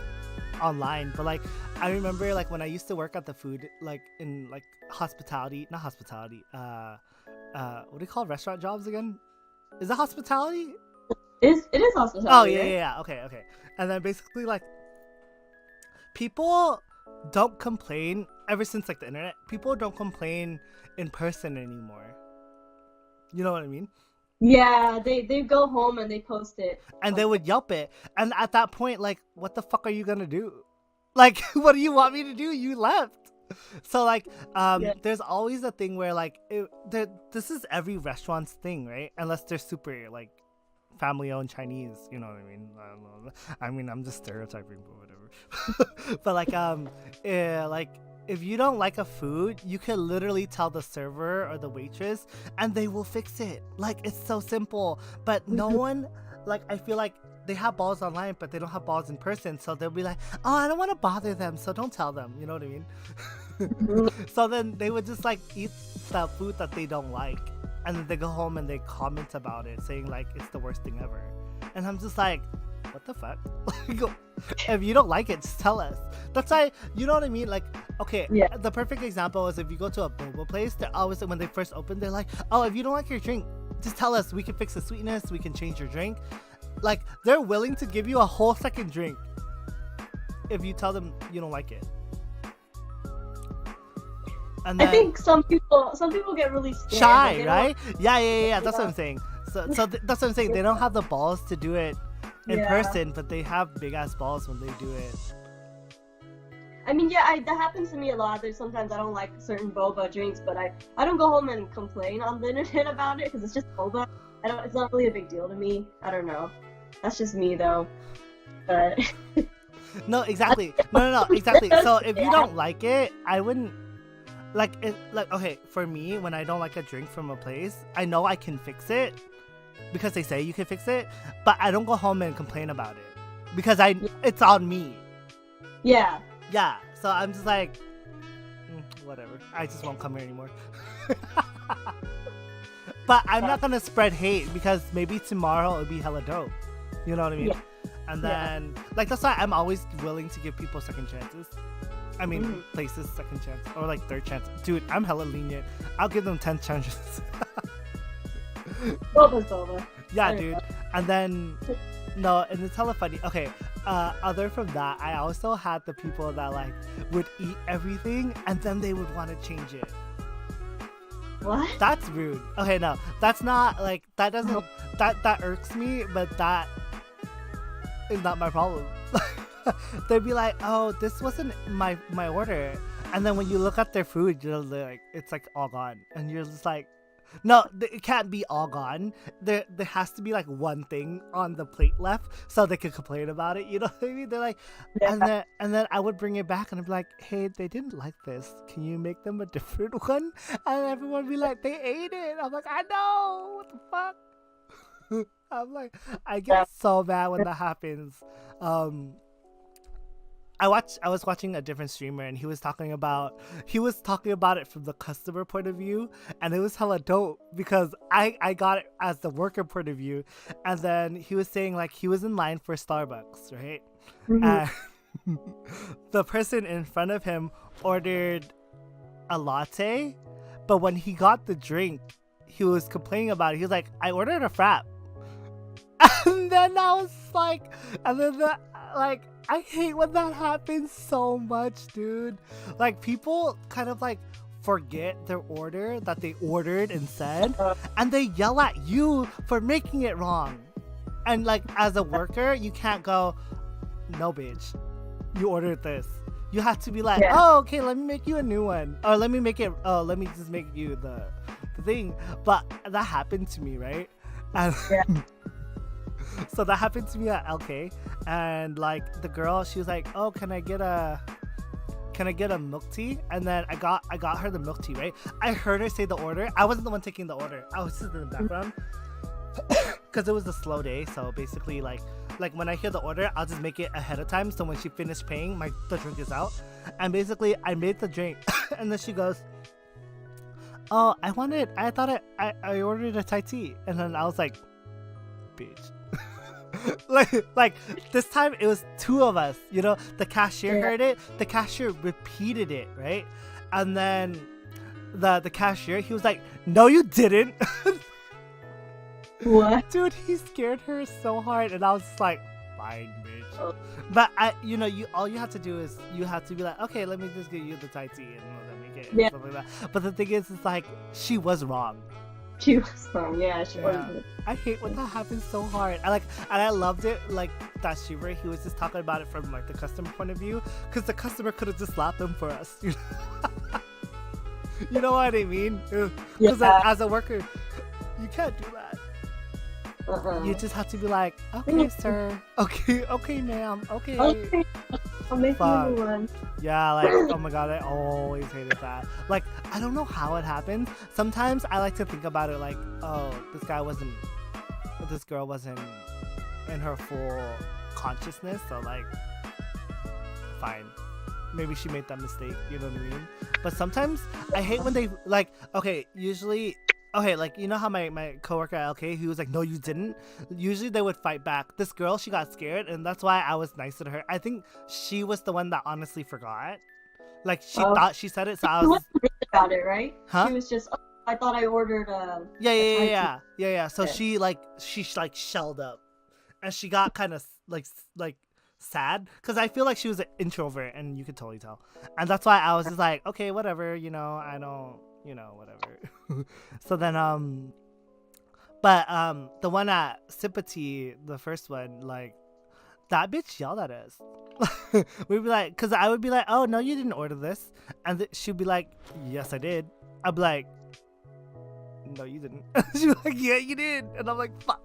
online, but like I remember like when I used to work at the food, like in like not hospitality, what do you call restaurant jobs again? Is it hospitality? It is hospitality. Oh yeah. Okay. And then basically like people don't complain ever since like the internet. People don't complain in person anymore. You know what I mean? Yeah, they go home and they post it. And they would Yelp it. And at that point, like, what the fuck are you gonna do? Like, what do you want me to do? You left. So like there's always a thing where like this is every restaurant's thing, right? Unless they're super like family-owned Chinese, you know what I mean? I don't know. I mean, I'm just stereotyping, but whatever. But like if you don't like a food, you can literally tell the server or the waitress and they will fix it. Like, it's so simple. But no one, like, I feel like they have balls online, but they don't have balls in person. So they'll be like, oh, I don't want to bother them, so don't tell them. You know what I mean? So then they would just like eat the food that they don't like. And then they go home and they comment about it, saying like it's the worst thing ever. And I'm just like, what the fuck? If you don't like it, just tell us. That's why, you know what I mean? Like, okay, the perfect example is if you go to a boba place, they're always, when they first open, they're like, oh, if you don't like your drink, just tell us. We can fix the sweetness. We can change your drink. Like, they're willing to give you a whole second drink if you tell them you don't like it. And then, I think some people get really scared. Shy, right? Yeah. That's what I'm saying. So that's what I'm saying. They don't have the balls to do it in person, but they have big ass balls when they do it. I mean, that happens to me a lot. There's sometimes I don't like certain boba drinks, but I don't go home and complain on the internet about it because it's just boba. It's not really a big deal to me. I don't know. That's just me though. But no, exactly. No, exactly. So if you don't like it, I wouldn't Okay, for me, when I don't like a drink from a place, I know I can fix it because they say you can fix it, but I don't go home and complain about it because it's on me. Yeah. Yeah, so I'm just like, whatever. I just won't come here anymore. But I'm not gonna spread hate because maybe tomorrow it'll be hella dope. You know what I mean? Yeah. And then, like, that's why I'm always willing to give people second chances. I mean, places second chance or like third chance. Dude, I'm hella lenient. I'll give them 10 chances. Silva. Yeah, dude. And then, no, and it's hella funny. Okay, other from that, I also had the people that like would eat everything and then they would want to change it. What? That's rude. Okay, no, that's not like that. Doesn't that irks me? But that is not my problem. They'd be like, "Oh, this wasn't my order," and then when you look at their food, you're like, it's like all gone, and you're just like, "No, it can't be all gone. There has to be like one thing on the plate left, so they could complain about it." You know what I mean? They're like, and then I would bring it back, and I'm like, "Hey, they didn't like this. Can you make them a different one?" And everyone would be like, "They ate it." I'm like, "I know. What the fuck?" I'm like, I get so mad when that happens. I was watching a different streamer and he was talking about it from the customer point of view, and it was hella dope because I got it as the worker point of view. And then he was saying like he was in line for Starbucks, right? And the person in front of him ordered a latte, but when he got the drink, he was complaining about it. He was like, "I ordered a frap." And then I was like, I hate when that happens so much, dude. Like, people kind of like forget their order that they ordered and said, and they yell at you for making it wrong. And like, as a worker, you can't go, "No, bitch, you ordered this." You have to be like, "Oh, okay, let me make you a new one, or let me just make you the thing." But that happened to me, right? And so that happened to me at LK, and like the girl, she was like, "Oh, can I get a milk tea?" And then I got her the milk tea, right? I heard her say the order. I wasn't the one taking the order. I was just in the background because it was a slow day. So basically, like when I hear the order, I'll just make it ahead of time. So when she finished paying, the drink is out. And basically, I made the drink, and then she goes, "Oh, I ordered a Thai tea." And then I was like, "Bitch." like this time it was two of us, you know. The cashier heard it, the cashier repeated it, right? And then the cashier, he was like, "No, you didn't." What? Dude, he scared her so hard, and I was just like, "Fine, bitch." But all you have to do is you have to be like, "Okay, let me just give you the Thai tea and let me get it," and stuff like that. But the thing is, it's like she was wrong. She was wrong. Yeah, she was. I hate when that happens so hard. I loved it. Like that streamer, he was just talking about it from like the customer point of view, because the customer could have just slapped them for us. You know what I mean? Because as a worker, you can't do that. You just have to be like, "Okay, sir. Okay, ma'am. Okay. I'll make you a new one." Yeah, like, oh my god, I always hated that. Like, I don't know how it happens. Sometimes I like to think about it like, oh, this girl wasn't in her full consciousness, so like, fine. Maybe she made that mistake, you know what I mean? But sometimes I hate when they, like, like, you know how my coworker at LK, he was like, "No, you didn't." Usually they would fight back. This girl, she got scared, and that's why I was nicer to her. I think she was the one that honestly forgot. Like, she thought she said it, so I was... She wasn't worried about it, right? Huh? She was just, I thought I ordered Yeah. So she shelled up, and she got kind of like sad, because I feel like she was an introvert, and you could totally tell. And that's why I was just like, "Okay, whatever, you know, I don't, you know, whatever." So then the one at Sympathy, the first one, like, that bitch yelled at us. We'd be like, because I would be like, "Oh, no, you didn't order this," and she'd be like, "Yes, I did." I'd be like, "No, you didn't." She'd be like, "Yeah, you did," and I'm like, "Fuck."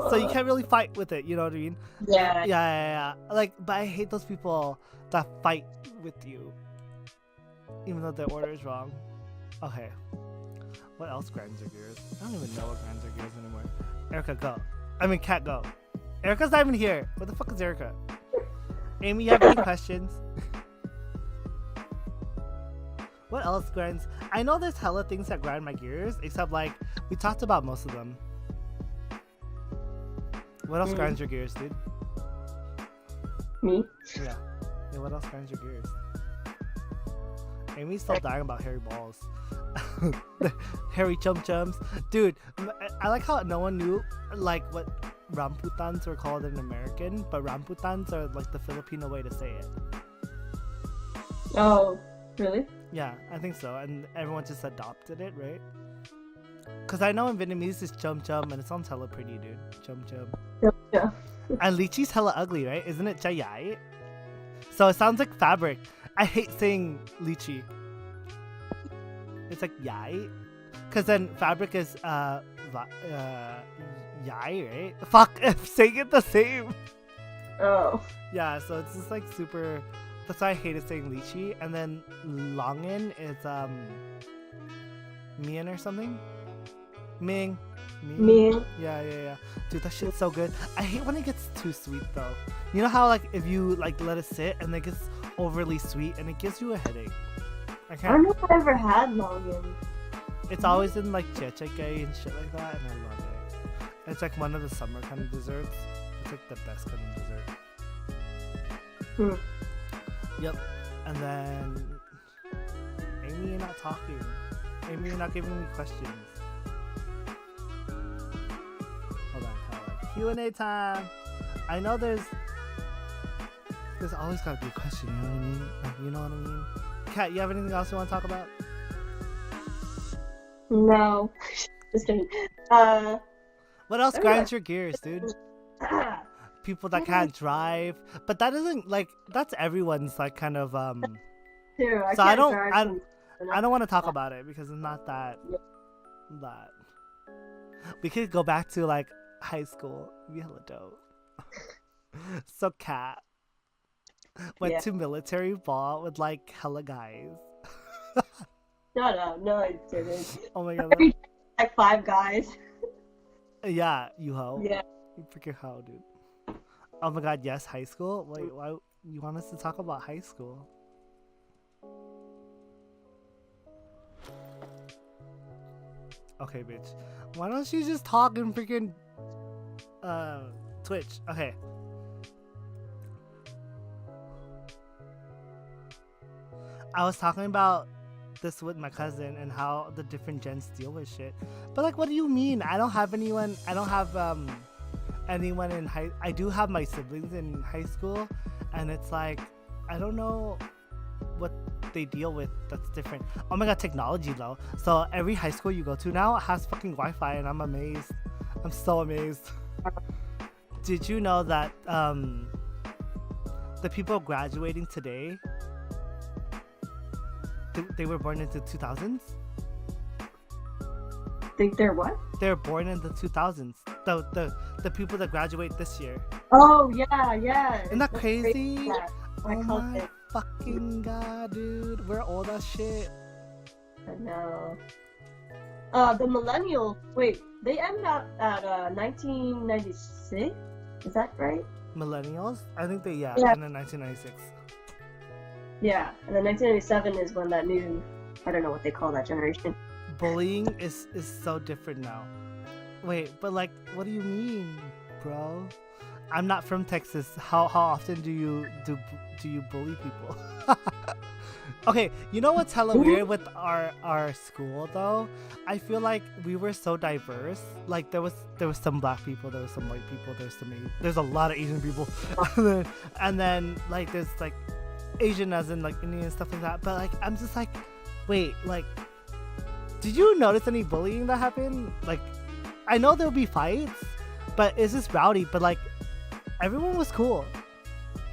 So you can't really fight with it, you know what I mean? Yeah. Like, but I hate those people that fight with you. even though the order is wrong. Okay. What else grinds your gears? I don't even know what grinds your gears anymore. Erica, go. I mean, Kat, go. Erica's not even here. What the fuck is Erica? Amy, you have any questions? What else grinds? I know there's hella things that grind my gears, except like we talked about most of them. What else grinds your gears, dude? Me? Yeah. Yeah, what else grinds your gears? Amy's still dying about hairy balls. Hairy chum chums. Dude, I like how no one knew like what ramputans were called in American, but ramputans are like the Filipino way to say it. Oh, really? Yeah, I think so. And everyone just adopted it, right? Because I know in Vietnamese it's chum chum and it sounds hella pretty, dude. Chum chum. Yeah. And lychee's hella ugly, right? Isn't it chayai? So it sounds like fabric. I hate saying lychee. It's like yai. Because then fabric is yai, right? Fuck, I'm saying it the same. Oh. Yeah, so it's just like super. That's why I hated saying lychee. And then longin is mian or something. Ming. Ming. Yeah. Dude, that shit's so good. I hate when it gets too sweet though. You know how like if you like let it sit and it gets overly sweet and it gives you a headache. I don't know if I ever had longin. It's always in like checheke and shit like that, and I love it. It's like one of the summer kind of desserts. It's like the best kind of dessert. Yep. And then Amy, you're not talking. Amy, you're not giving me questions. Hold on, Q&A time. I know there's always gotta be a question. You know what I mean? Like, you know what I mean? Kat, you have anything else you want to talk about? No. Just kidding. What else grinds your gears, dude? People that can't drive, but that isn't like that's everyone's like kind of Dude, so I don't want to talk about it because it's not that. We could go back to like high school. It'd be hella dope. So Kat went to military ball with like hella guys. No, I didn't. Oh my god. Like 5 guys. Yeah, you hoe. Yeah. You freaking hoe, dude. Oh my god, yes, high school? Wait, why you want us to talk about high school? Okay, bitch. Why don't you just talk in freaking Twitch? Okay. I was talking about this with my cousin and how the different gens deal with shit. But like, what do you mean? I don't have anyone in I do have my siblings in high school, and it's like I don't know what they deal with that's different. Oh my god, technology though. So every high school you go to now has fucking Wi-Fi, and I'm amazed. I'm so amazed. Did you know that the people graduating today, they were born into 2000s? Think they're what? They're born in the 2000s. The people that graduate this year. Oh yeah. Isn't that crazy? Yeah. Oh my fucking god, dude. We're old as shit. I know. The millennial. Wait, they end up at 1996. Is that right? Millennials? I think they Yeah. and then 1996. Yeah, and then 1997 is when that new, I don't know what they call that generation. Bullying is so different now. Wait, but like, what do you mean, bro? I'm not from Texas. How often do you bully people? Okay, you know what's hella weird with our school though? I feel like we were so diverse. Like there was some black people, there was some white people, there's a lot of Asian people, and then like there's like Asian as in like Indian and stuff like that. But like I'm just like, wait, like, did you notice any bullying that happened? Like, I know there'll be fights, but it's just rowdy. But like, everyone was cool.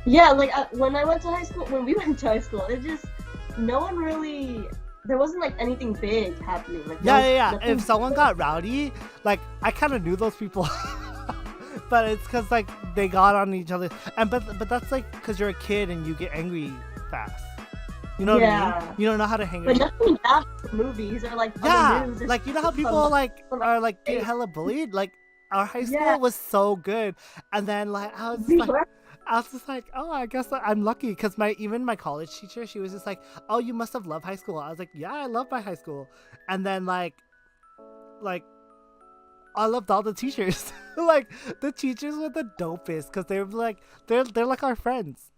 Yeah, like when we went to high school, it just no one really. There wasn't like anything big happening. Like yeah. If someone got rowdy, like I kind of knew those people. But it's because like they got on each other, and but that's like because you're a kid and you get angry fast. You know what I mean? Yeah. You don't know how to hang But out. nothing bad for movies or like on Yeah, the news. Or like you know how something people like from, are like get hella bullied. Like our high yeah, school was so good, and then like we were. I was just like, oh, I guess I'm lucky because even my college teacher, she was just like, oh, you must have loved high school. I was like, yeah, I love my high school, and then like I loved all the teachers. Like the teachers were the dopest because they were like they're like our friends.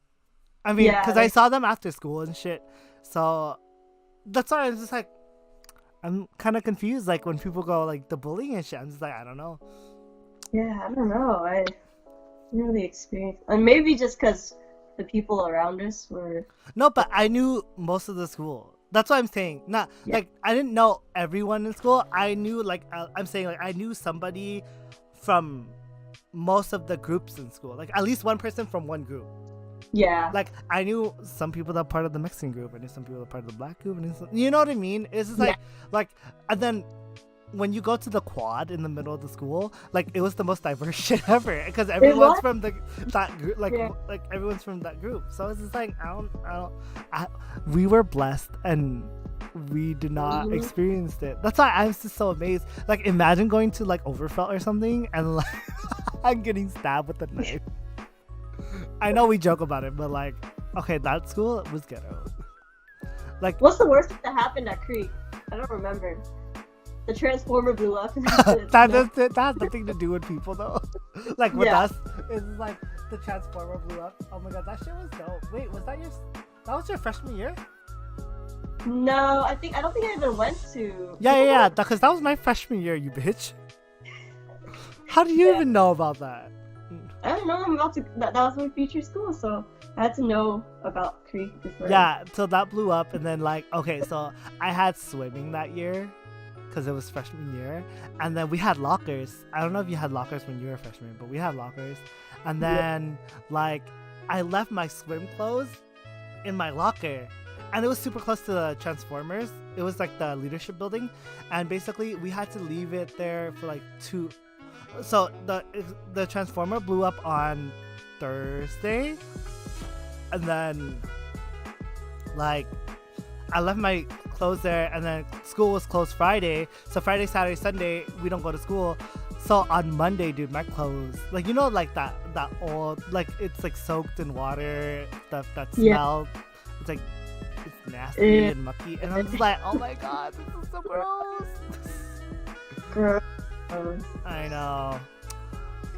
I mean, Yeah, because I saw them after school and shit. So that's why I was just like, I'm kind of confused. Like when people go like the bullying and shit, I'm just like, I don't know. yeah, I don't know. I didn't really experience, and maybe just because the people around us were. No, but I knew most of the school. That's what I'm saying. Not Yeah, like I didn't know everyone in school. I knew like I'm saying like I knew somebody from most of the groups in school. Like at least one person from one group. yeah, Like I knew some people that are part of the Mexican group. I knew some people that are part of the black group. And you know what I mean? It's just yeah. like, and then when you go to the quad in the middle of the school, like it was the most diverse shit ever because It everyone's was. from that group, Yeah. like everyone's from that group. So it's just like we were blessed and we did not Mhm. experience it. That's why I'm just so amazed. Like imagine going to like Overfelt or something and like I'm getting stabbed with a knife. I know we joke about it, but like, okay, that school was ghetto. Like What's the worst thing that happened at Creek? I don't remember. The transformer blew up. And that has nothing to do with people though. Like with Yeah. us, it's like the transformer blew up. Oh my god, that shit was dope. Wait, that was your freshman year? No, I don't think I even went to. Yeah, because that was my freshman year, you bitch. How do you Yeah. even know about that? I don't know. I'm about to. That was my future school, so I had to know about Creek before. Yeah, so that blew up, and then like, okay, so I had swimming that year because it was freshman year, and then we had lockers. I don't know if you had lockers when you were a freshman, but we had lockers, and then like I left my swim clothes in my locker, and it was super close to the Transformers. It was like the leadership building, and basically we had to leave it there for like 2. So the transformer blew up on Thursday, and then like I left my clothes there, and then school was closed Friday. So Friday, Saturday, Sunday we don't go to school. So on Monday, dude, my clothes, like you know, like that old, like it's like soaked in water, that Yeah. smell. It's like it's nasty Yeah. and mucky, and I'm just like, oh my god, this is so gross. Gross. I know.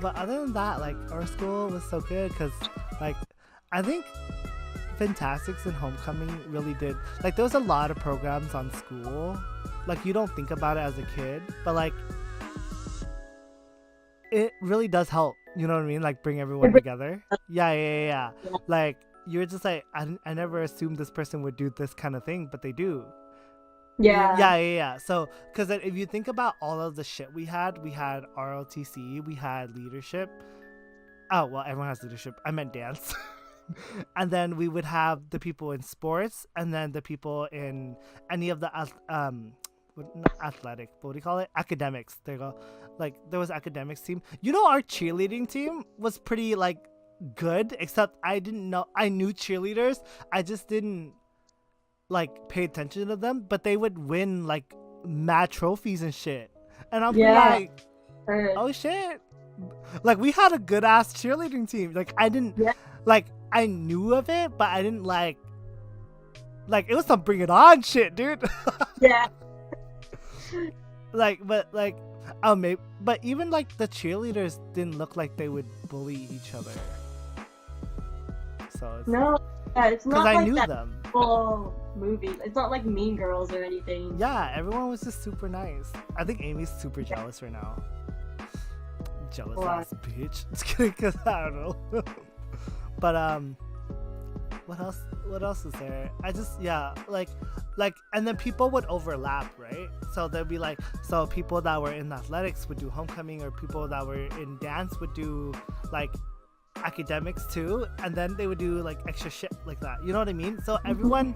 But other than that, like our school was so good because, like, I think Fantastics and Homecoming really did. Like, there was a lot of programs on school. Like, you don't think about it as a kid, but like, it really does help. You know what I mean? Like, bring everyone together. Yeah. Like, you're just like, I never assumed this person would do this kind of thing, but they do. Yeah. So, because if you think about all of the shit we had ROTC, we had leadership. Oh, well, everyone has leadership. I meant dance. And then we would have the people in sports, and then the people in any of the not athletic, but what do you call it? Academics. There you go. Like there was academics team. You know, our cheerleading team was pretty like good, except I didn't know. I knew cheerleaders. I just didn't like pay attention to them, but they would win like mad trophies and shit. And I'm like, oh shit. Like we had a good ass cheerleading team. Like I didn't like I knew of it, but I didn't like it was some bring it on shit, dude. Yeah. But maybe, but even like the cheerleaders didn't look like they would bully each other. So it's No, yeah, it's not because I like knew that them. whole movie. It's not like Mean Girls or anything. Yeah, everyone was just super nice. I think Amy's super jealous right now. Jealous ass bitch. Just kidding, cause I don't know. But what else is there? I just like and then people would overlap, right? So there'd be like, so people that were in athletics would do homecoming, or people that were in dance would do like academics too, and then they would do like extra shit like that. You know what I mean? So everyone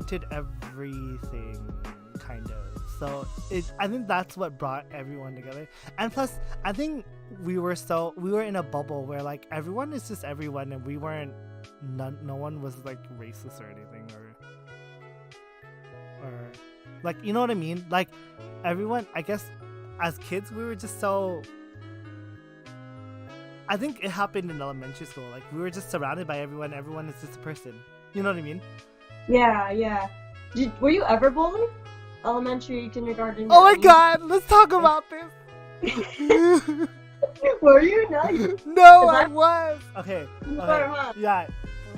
did everything kind of. So I think that's what brought everyone together. And plus, I think we were in a bubble where like everyone is just everyone, and we weren't. No one was like racist or anything, or or like, you know what I mean? Like everyone, I guess, as kids, we were just so. I think it happened in elementary school. Like we were just surrounded by everyone. Everyone is just a person. You know what I mean? Yeah. Were you ever bullied? Elementary, kindergarten? Oh my god, let's talk about this. Were you? No, I was. Okay. You were, huh? Yeah.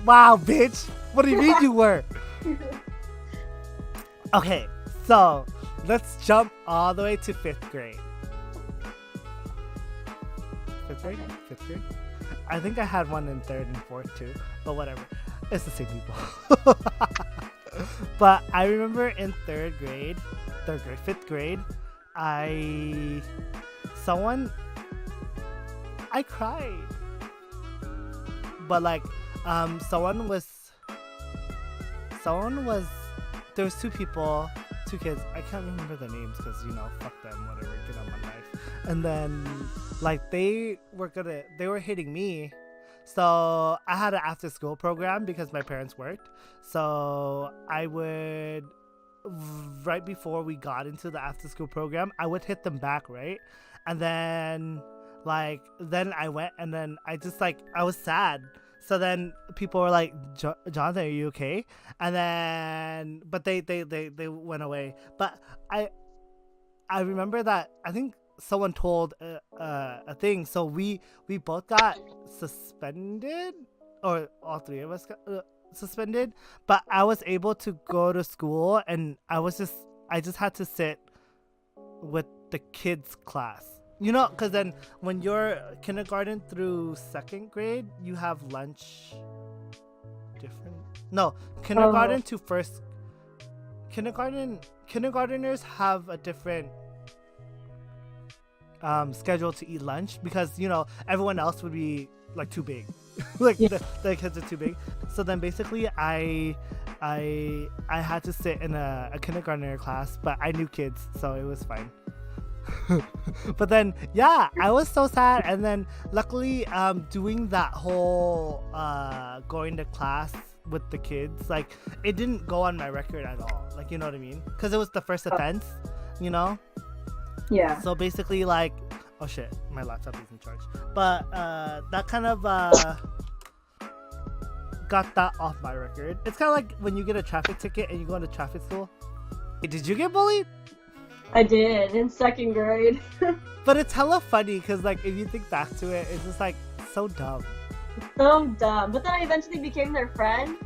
Wow, bitch. What do you mean you were? Okay, so let's jump all the way to 5th grade. 5th grade? 5th grade? I think I had one in 3rd and 4th too, but whatever. It's the same people. But I remember in 5th grade, I cried. But like, there was 2 kids. I can't remember their names because, fuck them, whatever, get on my life. And then, like, they were hitting me. So I had an after school program because my parents worked. So I would, right before we got into the after school program, I would hit them back, right? And then, then I went and then I was sad. So then people were like, Jonathan, are you okay? And then, but they went away. But I remember that, I think someone told a thing. So we both got suspended, or all 3 of us got suspended. But I was able to go to school, and I just had to sit with the kids' class. Because then when you're kindergarten through 2nd grade, you have lunch different. No, kindergarten to 1st. Kindergarteners have a different schedule to eat lunch because everyone else would be like too big. The kids are too big. So then basically I had to sit in a kindergartner class, but I knew kids, so it was fine. But then I was so sad. And then luckily doing that whole going to class with the kids, like it didn't go on my record at all, like, you know what I mean, because it was the first offense. Yeah. So basically, like, oh shit, my laptop is in charge. But that kind of got that off my record. It's kind of like when you get a traffic ticket and you go into traffic school. Hey, did you get bullied? I did, in 2nd grade. But it's hella funny because, like, if you think back to it, it's just like so dumb. So dumb. But then I eventually became their friend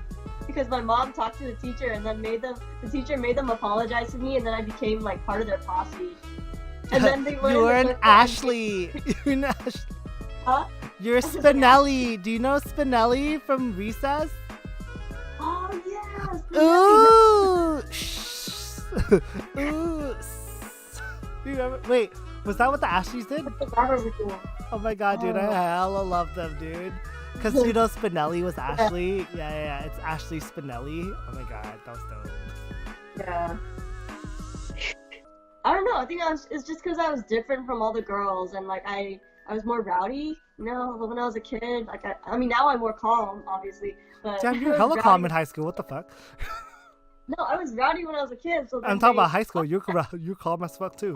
because my mom talked to the teacher and then the teacher made them apologize to me, and then I became like part of their posse. And then they You were an Ashley. You're an Ashley. Huh? You're Spinelli. Do you know Spinelli from Recess? Oh yeah. Ooh. Ooh. Remember? Wait, was that what the Ashleys did? Oh my god, dude, I hella love them, dude. Because Spinelli was Ashley. Yeah, it's Ashley Spinelli. Oh my god, that was dope. Yeah. I don't know. I think it's just because I was different from all the girls, and like I was more rowdy. When I was a kid, like I mean now I'm more calm, obviously. But damn, you're hella calm in high school. What the fuck? No, I was rowdy when I was a kid. So I'm talking about high school. You're calm as fuck too.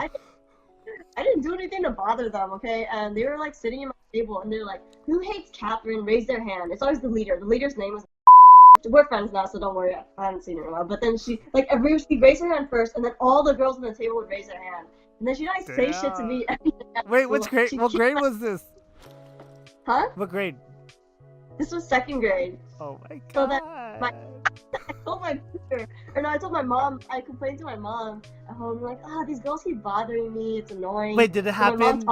I didn't do anything to bother them, okay? And they were like sitting in my table, and they're like, "Who hates Catherine? Raise their hand." It's always the leader. The leader's name was. We're friends now, so don't worry. I haven't seen her in a while. But then she raised her hand first, and then all the girls on the table would raise their hand, and then she'd always say shit to me. Wait, which grade? What grade was this? Huh? What grade? This was 2nd grade. Oh my god. So then I told my mom, I complained to my mom at home, like, these girls keep bothering me, it's annoying. Wait, did it happen?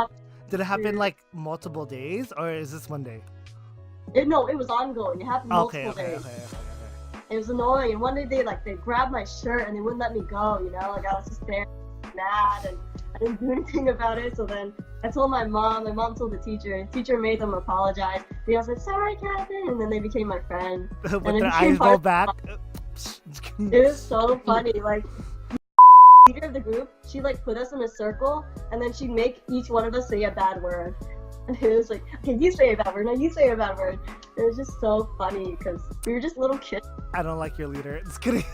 Did it happen like multiple days, or is this one day? No, it was ongoing. It happened multiple days. Okay. It was annoying, and one day they grabbed my shirt and they wouldn't let me go. Like I was just there, mad, and I didn't do anything about it. So then I told my mom. My mom told the teacher. And the teacher made them apologize. They all said, "Sorry, Catherine," and then they became my friend. With their eyes rolled back. It was so funny. Like, leader of the group, she like put us in a circle, and then she'd make each one of us say a bad word. And it was like, okay, you say a bad word, no, you say a bad word. It was just so funny because we were just little kids. I don't like your leader. Just kidding.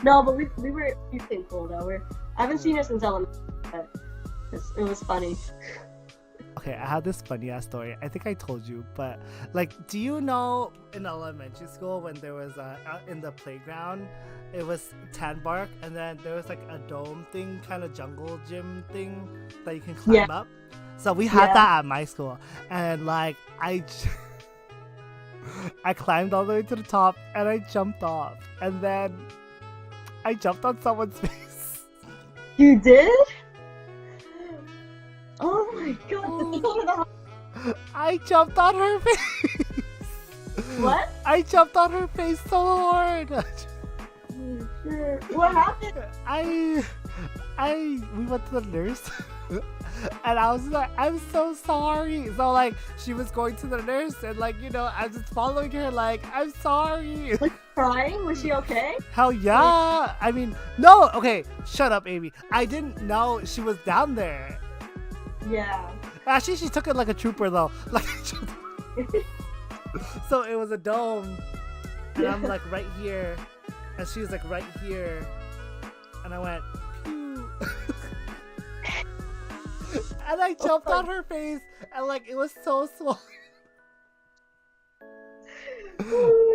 No, but we've been cool though. I haven't seen her since elementary, but it was funny. Okay, I had this funny ass story. I think I told you, but like, do you know in elementary school when there was in the playground, it was tan bark, and then there was like a dome thing, kind of jungle gym thing that you can climb up. So we had that at my school, and like I climbed all the way to the top, and I jumped off, and then I jumped on someone's face. You did? Oh my god! I jumped on her face. What? I jumped on her face so hard. What happened? We went to the nurse. And I was like, I'm so sorry. So like, she was going to the nurse, and like, you know, I was just following her like, I'm sorry. Was she crying? Was she okay? Hell yeah. I mean, no. Okay, shut up, Amy. I didn't know she was down there. Yeah. Actually, she took it like a trooper though. Like, so it was a dome, and I'm like right here, and she was like right here, and I went, pew. And I jumped on her face, and like it was so swollen.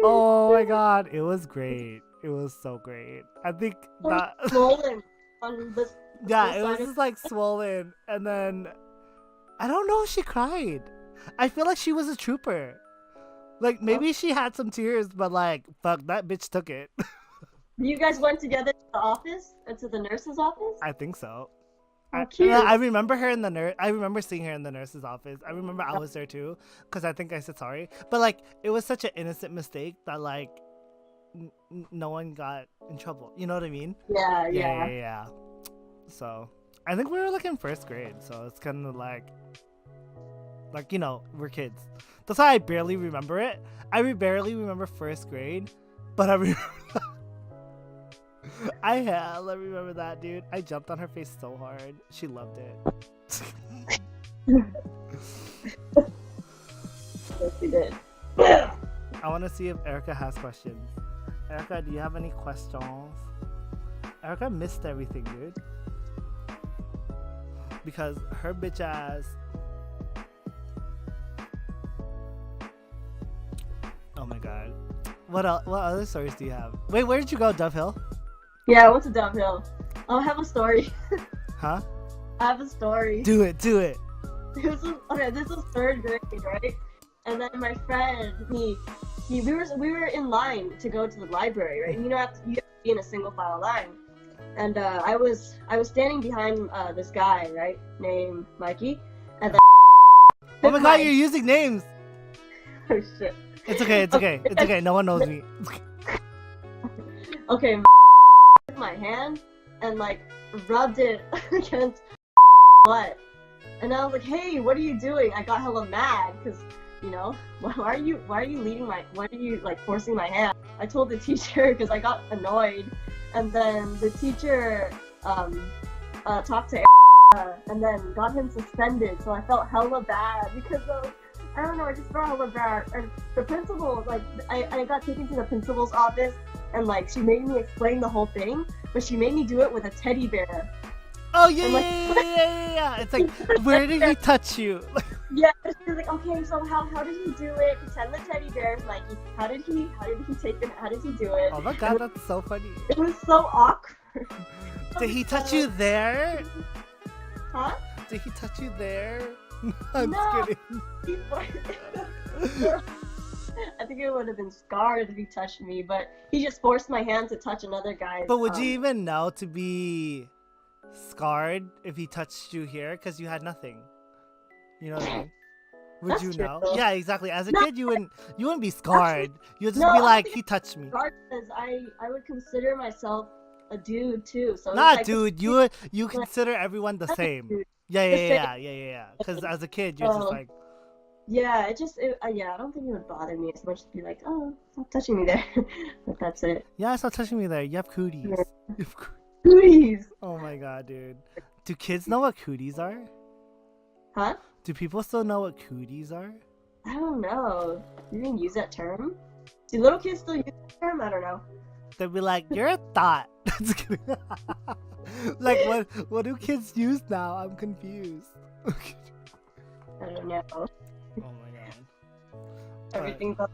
Oh my god, it was great. It was so great. I think that swollen on this. Yeah, it was just like swollen, and then I don't know if she cried. I feel like she was a trooper. Like maybe she had some tears, but like fuck, that bitch took it. You guys went together to the office, to the nurse's office? I think so. Cute. I remember her in the nurse. I remember seeing her in the nurse's office. I remember I was there too, because I think I said sorry. But like, it was such an innocent mistake that like, no one got in trouble. You know what I mean? Yeah. So I think we were like in first grade, so it's kind of like you know, we're kids. That's why I barely remember it. I barely remember first grade, but I remember. I remember that, dude. I jumped on her face so hard. She loved it. Yes, she did. I want to see if Erica has questions. Erica, do you have any questions? Erica missed everything, dude. Because her bitch ass. Oh my god. What other stories do you have? Wait, where did you go, Dove Hill? Yeah, I went to Dove Hill. I have a story. Huh? I have a story. Do it. This was third grade, right? And then my friend, we were in line to go to the library, right? And you have to be in a single file line. And I was standing behind this guy, right, named Mikey. And then oh my god, you're using names. Oh shit. It's okay. No one knows me. Okay. My hand and like rubbed it against butt, and I was like, hey, what are you doing? I got hella mad because, you know, why are you like forcing my hand? I told the teacher because I got annoyed, and then the teacher talked to and then got him suspended, so I felt hella bad because I don't know, I just felt hella bad. And the principal, like, I got taken to the principal's office, and like she made me explain the whole thing, but she made me do it with a teddy bear. Oh yeah. It's like, where did he touch you? Yeah, she was like, okay, so how did he do it? Pretend the teddy bear is Mikey. How did he take it? How did he do it? Oh my god, that's so funny. It was so awkward. Did he touch you there? Huh? Did he touch you there? I'm No. just kidding. I think it would have been scarred if he touched me, but he just forced my hand to touch another guy's. But would you even know to be scarred if he touched you here? Because you had nothing. You know what I mean? Would That's you true. know? Yeah, exactly. As a kid, you wouldn't be scarred. You'd just be like, he touched me. Because I would consider myself a dude too. So Nah, it's like, dude, you consider everyone the same. Dude. Yeah. Because as a kid, you're just like. Yeah, I don't think it would bother me as much to be like, oh, stop touching me there. But that's it. Yeah, stop touching me there. You have cooties. Yeah. You have cooties. Please. Oh my god, dude. Do kids know what cooties are? Huh? Do people still know what cooties are? I don't know. You didn't use that term? Do little kids still use that term? I don't know. They'd be like, you're a thought. Just kidding. Like what do kids use now? I'm confused. I don't know. Oh my god. Everything's up.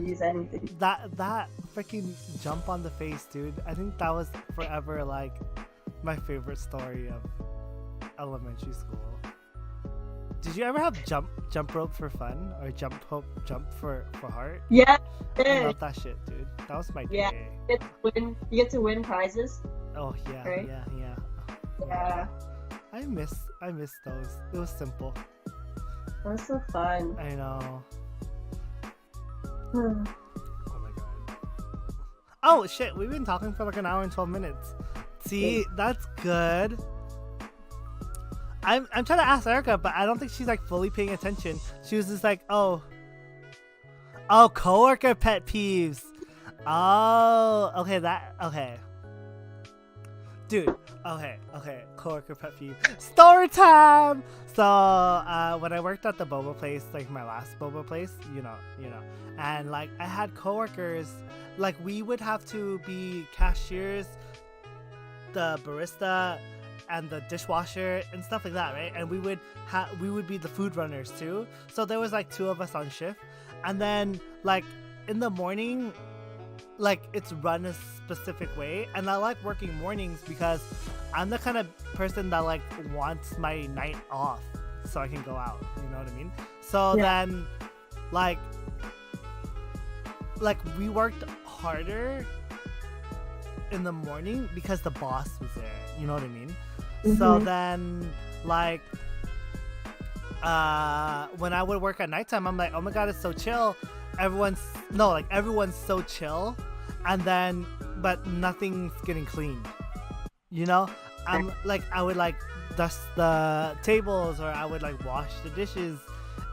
Use anything. That freaking jump on the face, dude. I think that was forever like my favorite story of elementary school. Did you ever have jump rope for fun or jump for heart? Yeah. I love that shit, dude. That was my day. Yeah. You get to win prizes. Oh yeah, right? yeah. I miss those. It was simple. That was so fun. I know. Hmm. Oh my god. Oh shit, we've been talking for like an hour and 12 minutes. See, that's good. I'm trying to ask Erica, but I don't think she's like fully paying attention. She was just like, oh, coworker pet peeves. Oh, okay. Dude, okay, coworker pet peeve. Story time! So, when I worked at the boba place, like my last boba place, you know, and like I had coworkers, like we would have to be cashiers, the barista, and the dishwasher and stuff like that, right? And we would be the food runners too. So there was like 2 of us on shift, and then like in the morning, like it's run a specific way, and I like working mornings because I'm the kind of person that like wants my night off so I can go out, you know what I mean? So then like we worked harder in the morning because the boss was there, you know what I mean? So then like when I would work at nighttime, I'm like, oh my god, it's so chill. Everyone's so chill, and then but nothing's getting cleaned, you know. I'm like, I would like dust the tables, or I would like wash the dishes,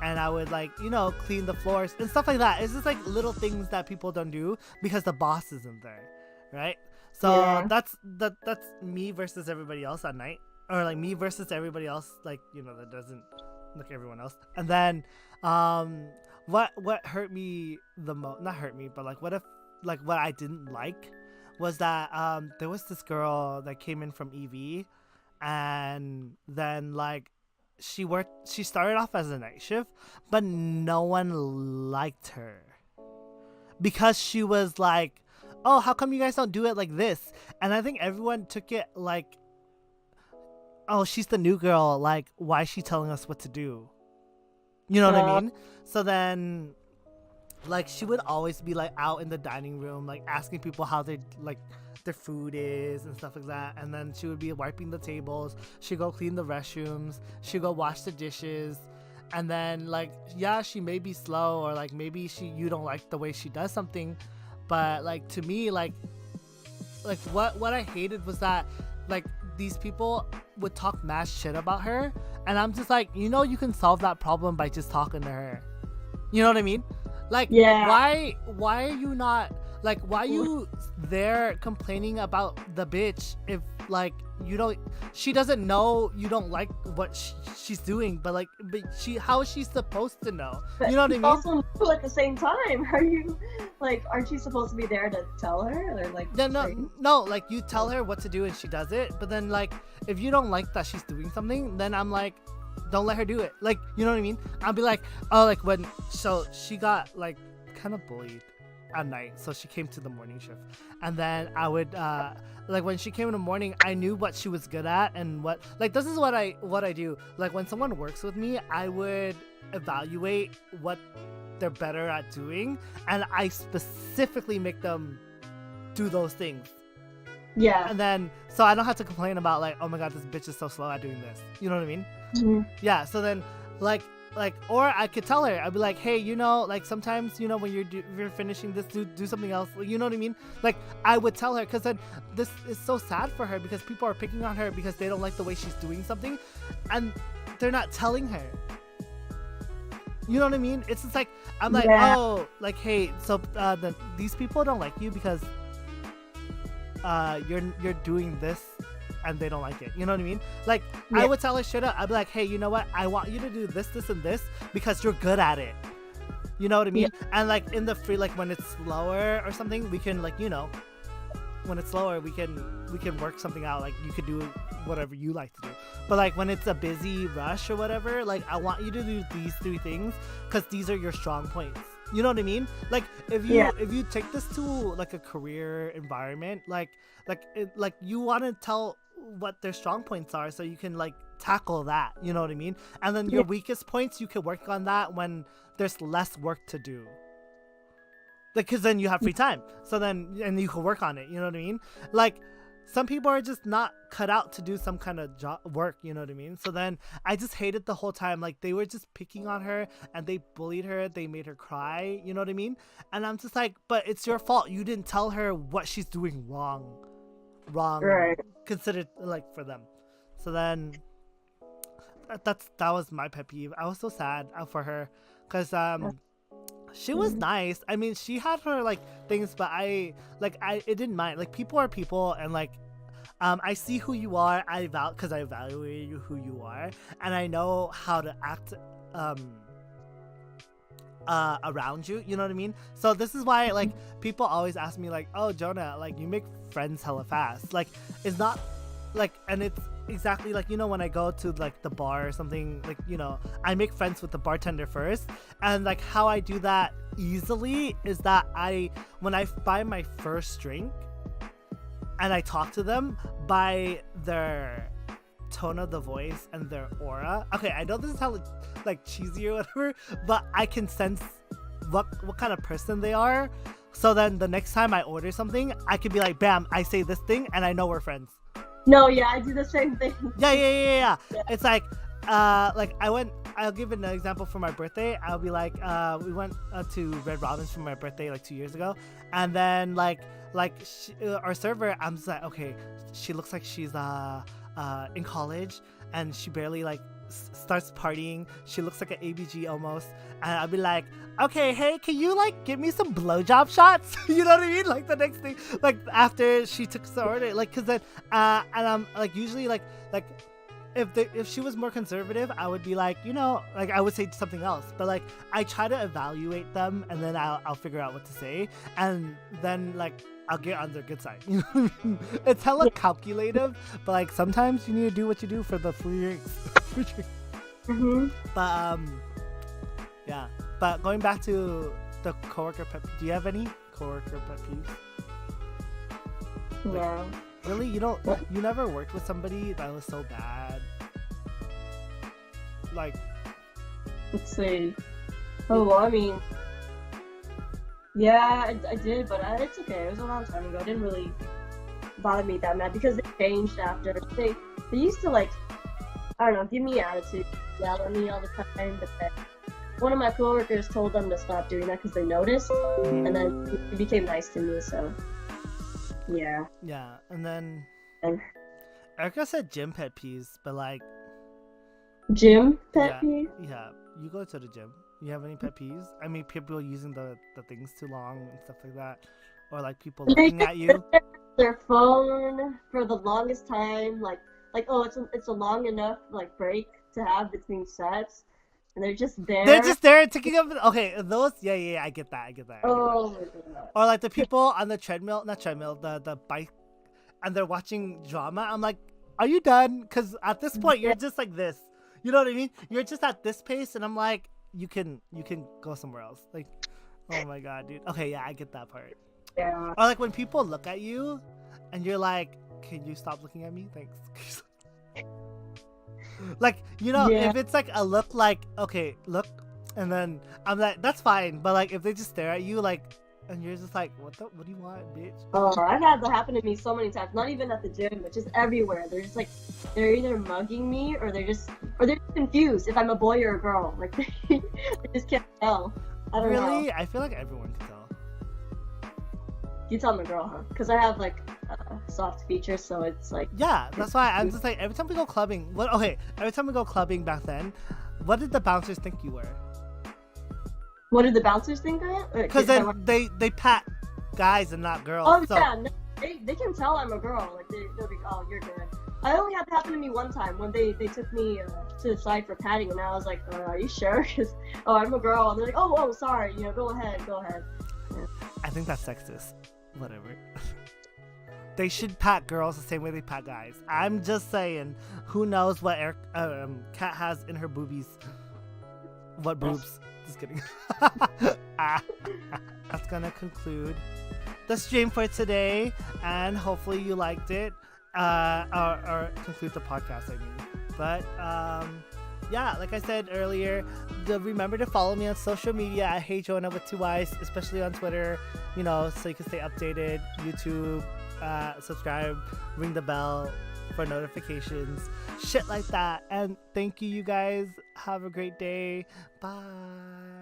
and I would like, you know, clean the floors and stuff like that. It's just like little things that people don't do because the boss isn't there, right? So that's me versus everybody else at night, or like me versus everybody else, like, you know, that doesn't look everyone else. And then what hurt me the most, not hurt me, but like what I didn't like was that there was this girl that came in from EV, and then like she started off as a night shift, but no one liked her because she was like, oh, how come you guys don't do it like this? And I think everyone took it like, oh, she's the new girl, like why is she telling us what to do? You know what I mean? So then like she would always be like out in the dining room, like asking people how their food is and stuff like that. And then she would be wiping the tables, she'd go clean the restrooms, she'd go wash the dishes. And then like, yeah, she may be slow, or like maybe you don't like the way she does something, but like to me, like what I hated was that like these people would talk mad shit about her, and I'm just like, you know, you can solve that problem by just talking to her. You know what I mean? Like, why are you not, like, why are you there complaining about the bitch if like she doesn't know you don't like what she's doing, but how is she supposed to know? But you know what I mean? Also, at the same time, aren't you supposed to be there to tell her, or like? No, like you tell her what to do and she does it, but then like if you don't like that she's doing something, then I'm like, don't let her do it. Like, you know what I mean? I'll be like, oh, like so she got like kind of bullied at night, so she came to the morning shift, and then I would like when she came in the morning, I knew what she was good at, and what, like, this is what I do. Like when someone works with me, I would evaluate what they're better at doing, and I specifically make them do those things. Yeah. And then so I don't have to complain about like, oh my god, this bitch is so slow at doing this. You know what I mean? Mm-hmm. Yeah. So then like, or I could tell her, I'd be like, hey, you know, like sometimes, you know, when you're finishing this, do something else. You know what I mean? Like I would tell her, because then this is so sad for her, because people are picking on her because they don't like the way she's doing something, and they're not telling her. You know what I mean? It's just like, I'm like, oh, like, hey, so these people don't like you because you're doing this and they don't like it. You know what I mean? Like, I would tell her straight up, I'd be like, hey, you know what? I want you to do this, this, and this because you're good at it. You know what I mean? And like in the free, like when it's slower or something, we can, like, you know, when it's slower, we can work something out. Like you could do whatever you like to do. But like when it's a busy rush or whatever, like I want you to do these 3 things because these are your strong points. You know what I mean? Like if you take this to like a career environment, like you want to tell what their strong points are so you can like tackle that. You know what I mean? And then your weakest points, you can work on that when there's less work to do. Like, cause then you have free time. So then, and you can work on it. You know what I mean? Like, some people are just not cut out to do some kind of work. You know what I mean? So then, I just hated the whole time. Like, they were just picking on her and they bullied her. They made her cry. You know what I mean? And I'm just like, but it's your fault. You didn't tell her what she's doing wrong. Right. Considered like for them. So then, that was my pet peeve. I was so sad for her, cause she was nice. I mean, she had her like things, but I it didn't mind. Like people are people, and like I see who you are. Because I evaluate you who you are, and I know how to act around you. You know what I mean? So this is why like people always ask me like, oh Jonah, like you make friends hella fast. Like it's not like, and it's exactly like, you know, when I go to like the bar or something, like, you know, I make friends with the bartender first, and like how I do that easily is that when I buy my first drink and I talk to them by their tone of the voice and their aura. Okay, I know this is how like cheesy or whatever, but I can sense what kind of person they are. So then the next time I order something, I can be like, bam, I say this thing and I know we're friends. No, yeah, I do the same thing. Yeah. It's like I'll give an example for my birthday. I'll be like, we went to Red Robin's for my birthday like 2 years ago, and then our server, I'm just like, okay, she looks like she's in college, and she barely like starts partying. She looks like an ABG almost, and I'll be like, okay, hey, can you like give me some blowjob shots? You know what I mean? Like the next thing, like after she took the order, like, cause then and I'm like usually like if she was more conservative, I would be like, you know, like I would say something else, but like I try to evaluate them, and then I'll figure out what to say, and then like I'll get on their good side. You know what I mean? It's hella calculative, but like sometimes you need to do what you do for the free drinks. But yeah. But going back to the coworker pet, do you have any coworker pet peeves? No. Really? You never worked with somebody that was so bad? Like, let's see. Oh, well, I mean, yeah, I did, but it's okay. It was a long time ago. It didn't really bother me that much because they changed after. They used to, like, I don't know, give me attitude, yell at me all the time, but then one of my coworkers told them to stop doing that because they noticed, and then he became nice to me, so yeah. Yeah, and then Erica said gym pet peeves, but like gym pet peeves? Yeah, you go to the gym. You have any pet peeves? I mean, people using the things too long and stuff like that, or like people looking at you. Their phone for the longest time, like oh, it's a long enough like break to have between sets. And they're just there. They're just there taking up. Okay, those. Yeah. I get that. Oh my goodness. Or like the people on the the bike, and they're watching drama. I'm like, are you done? Because at this point, you're just like this. You know what I mean? You're just at this pace, and I'm like, you can go somewhere else. Like, oh my god, dude. Okay, yeah, I get that part. Yeah. Or like when people look at you, and you're like, can you stop looking at me? Thanks. Like, you know, if it's like a look like, okay, look, and then I'm like, that's fine, but like if they just stare at you like, and you're just like, what do you want, bitch? Oh, I've had that happen to me so many times, not even at the gym, but just everywhere. They're just like, they're either mugging me or they're just confused if I'm a boy or a girl. Like they just can't tell. I don't know. Really? I feel like everyone can tell. You tell I'm a girl, huh? Because I have like soft features, so it's like, yeah, that's why I'm just like, every time we go clubbing, every time we go clubbing back then, what did the bouncers think you were? What did the bouncers think I am? Because then they pat guys and not girls. Oh, so. Yeah, no, they can tell I'm a girl. Like they'll be, oh, you're good. I only had that happen to me one time when they took me to the side for patting, and I was like, are you sure? Because I'm a girl. And they're like, oh, sorry, go ahead. Yeah. I think that's sexist. Whatever. They should pat girls the same way they pat guys. I'm just saying. Who knows what Kat has in her boobies? What boobs? Just kidding. That's gonna conclude the stream for today, and hopefully you liked it. Or conclude the podcast, I mean. But yeah, like I said earlier, remember to follow me on social media at Hey Jonah with 2 Y's, especially on Twitter, you know, so you can stay updated. YouTube, subscribe, ring the bell for notifications, shit like that. And thank you, you guys. Have a great day. Bye.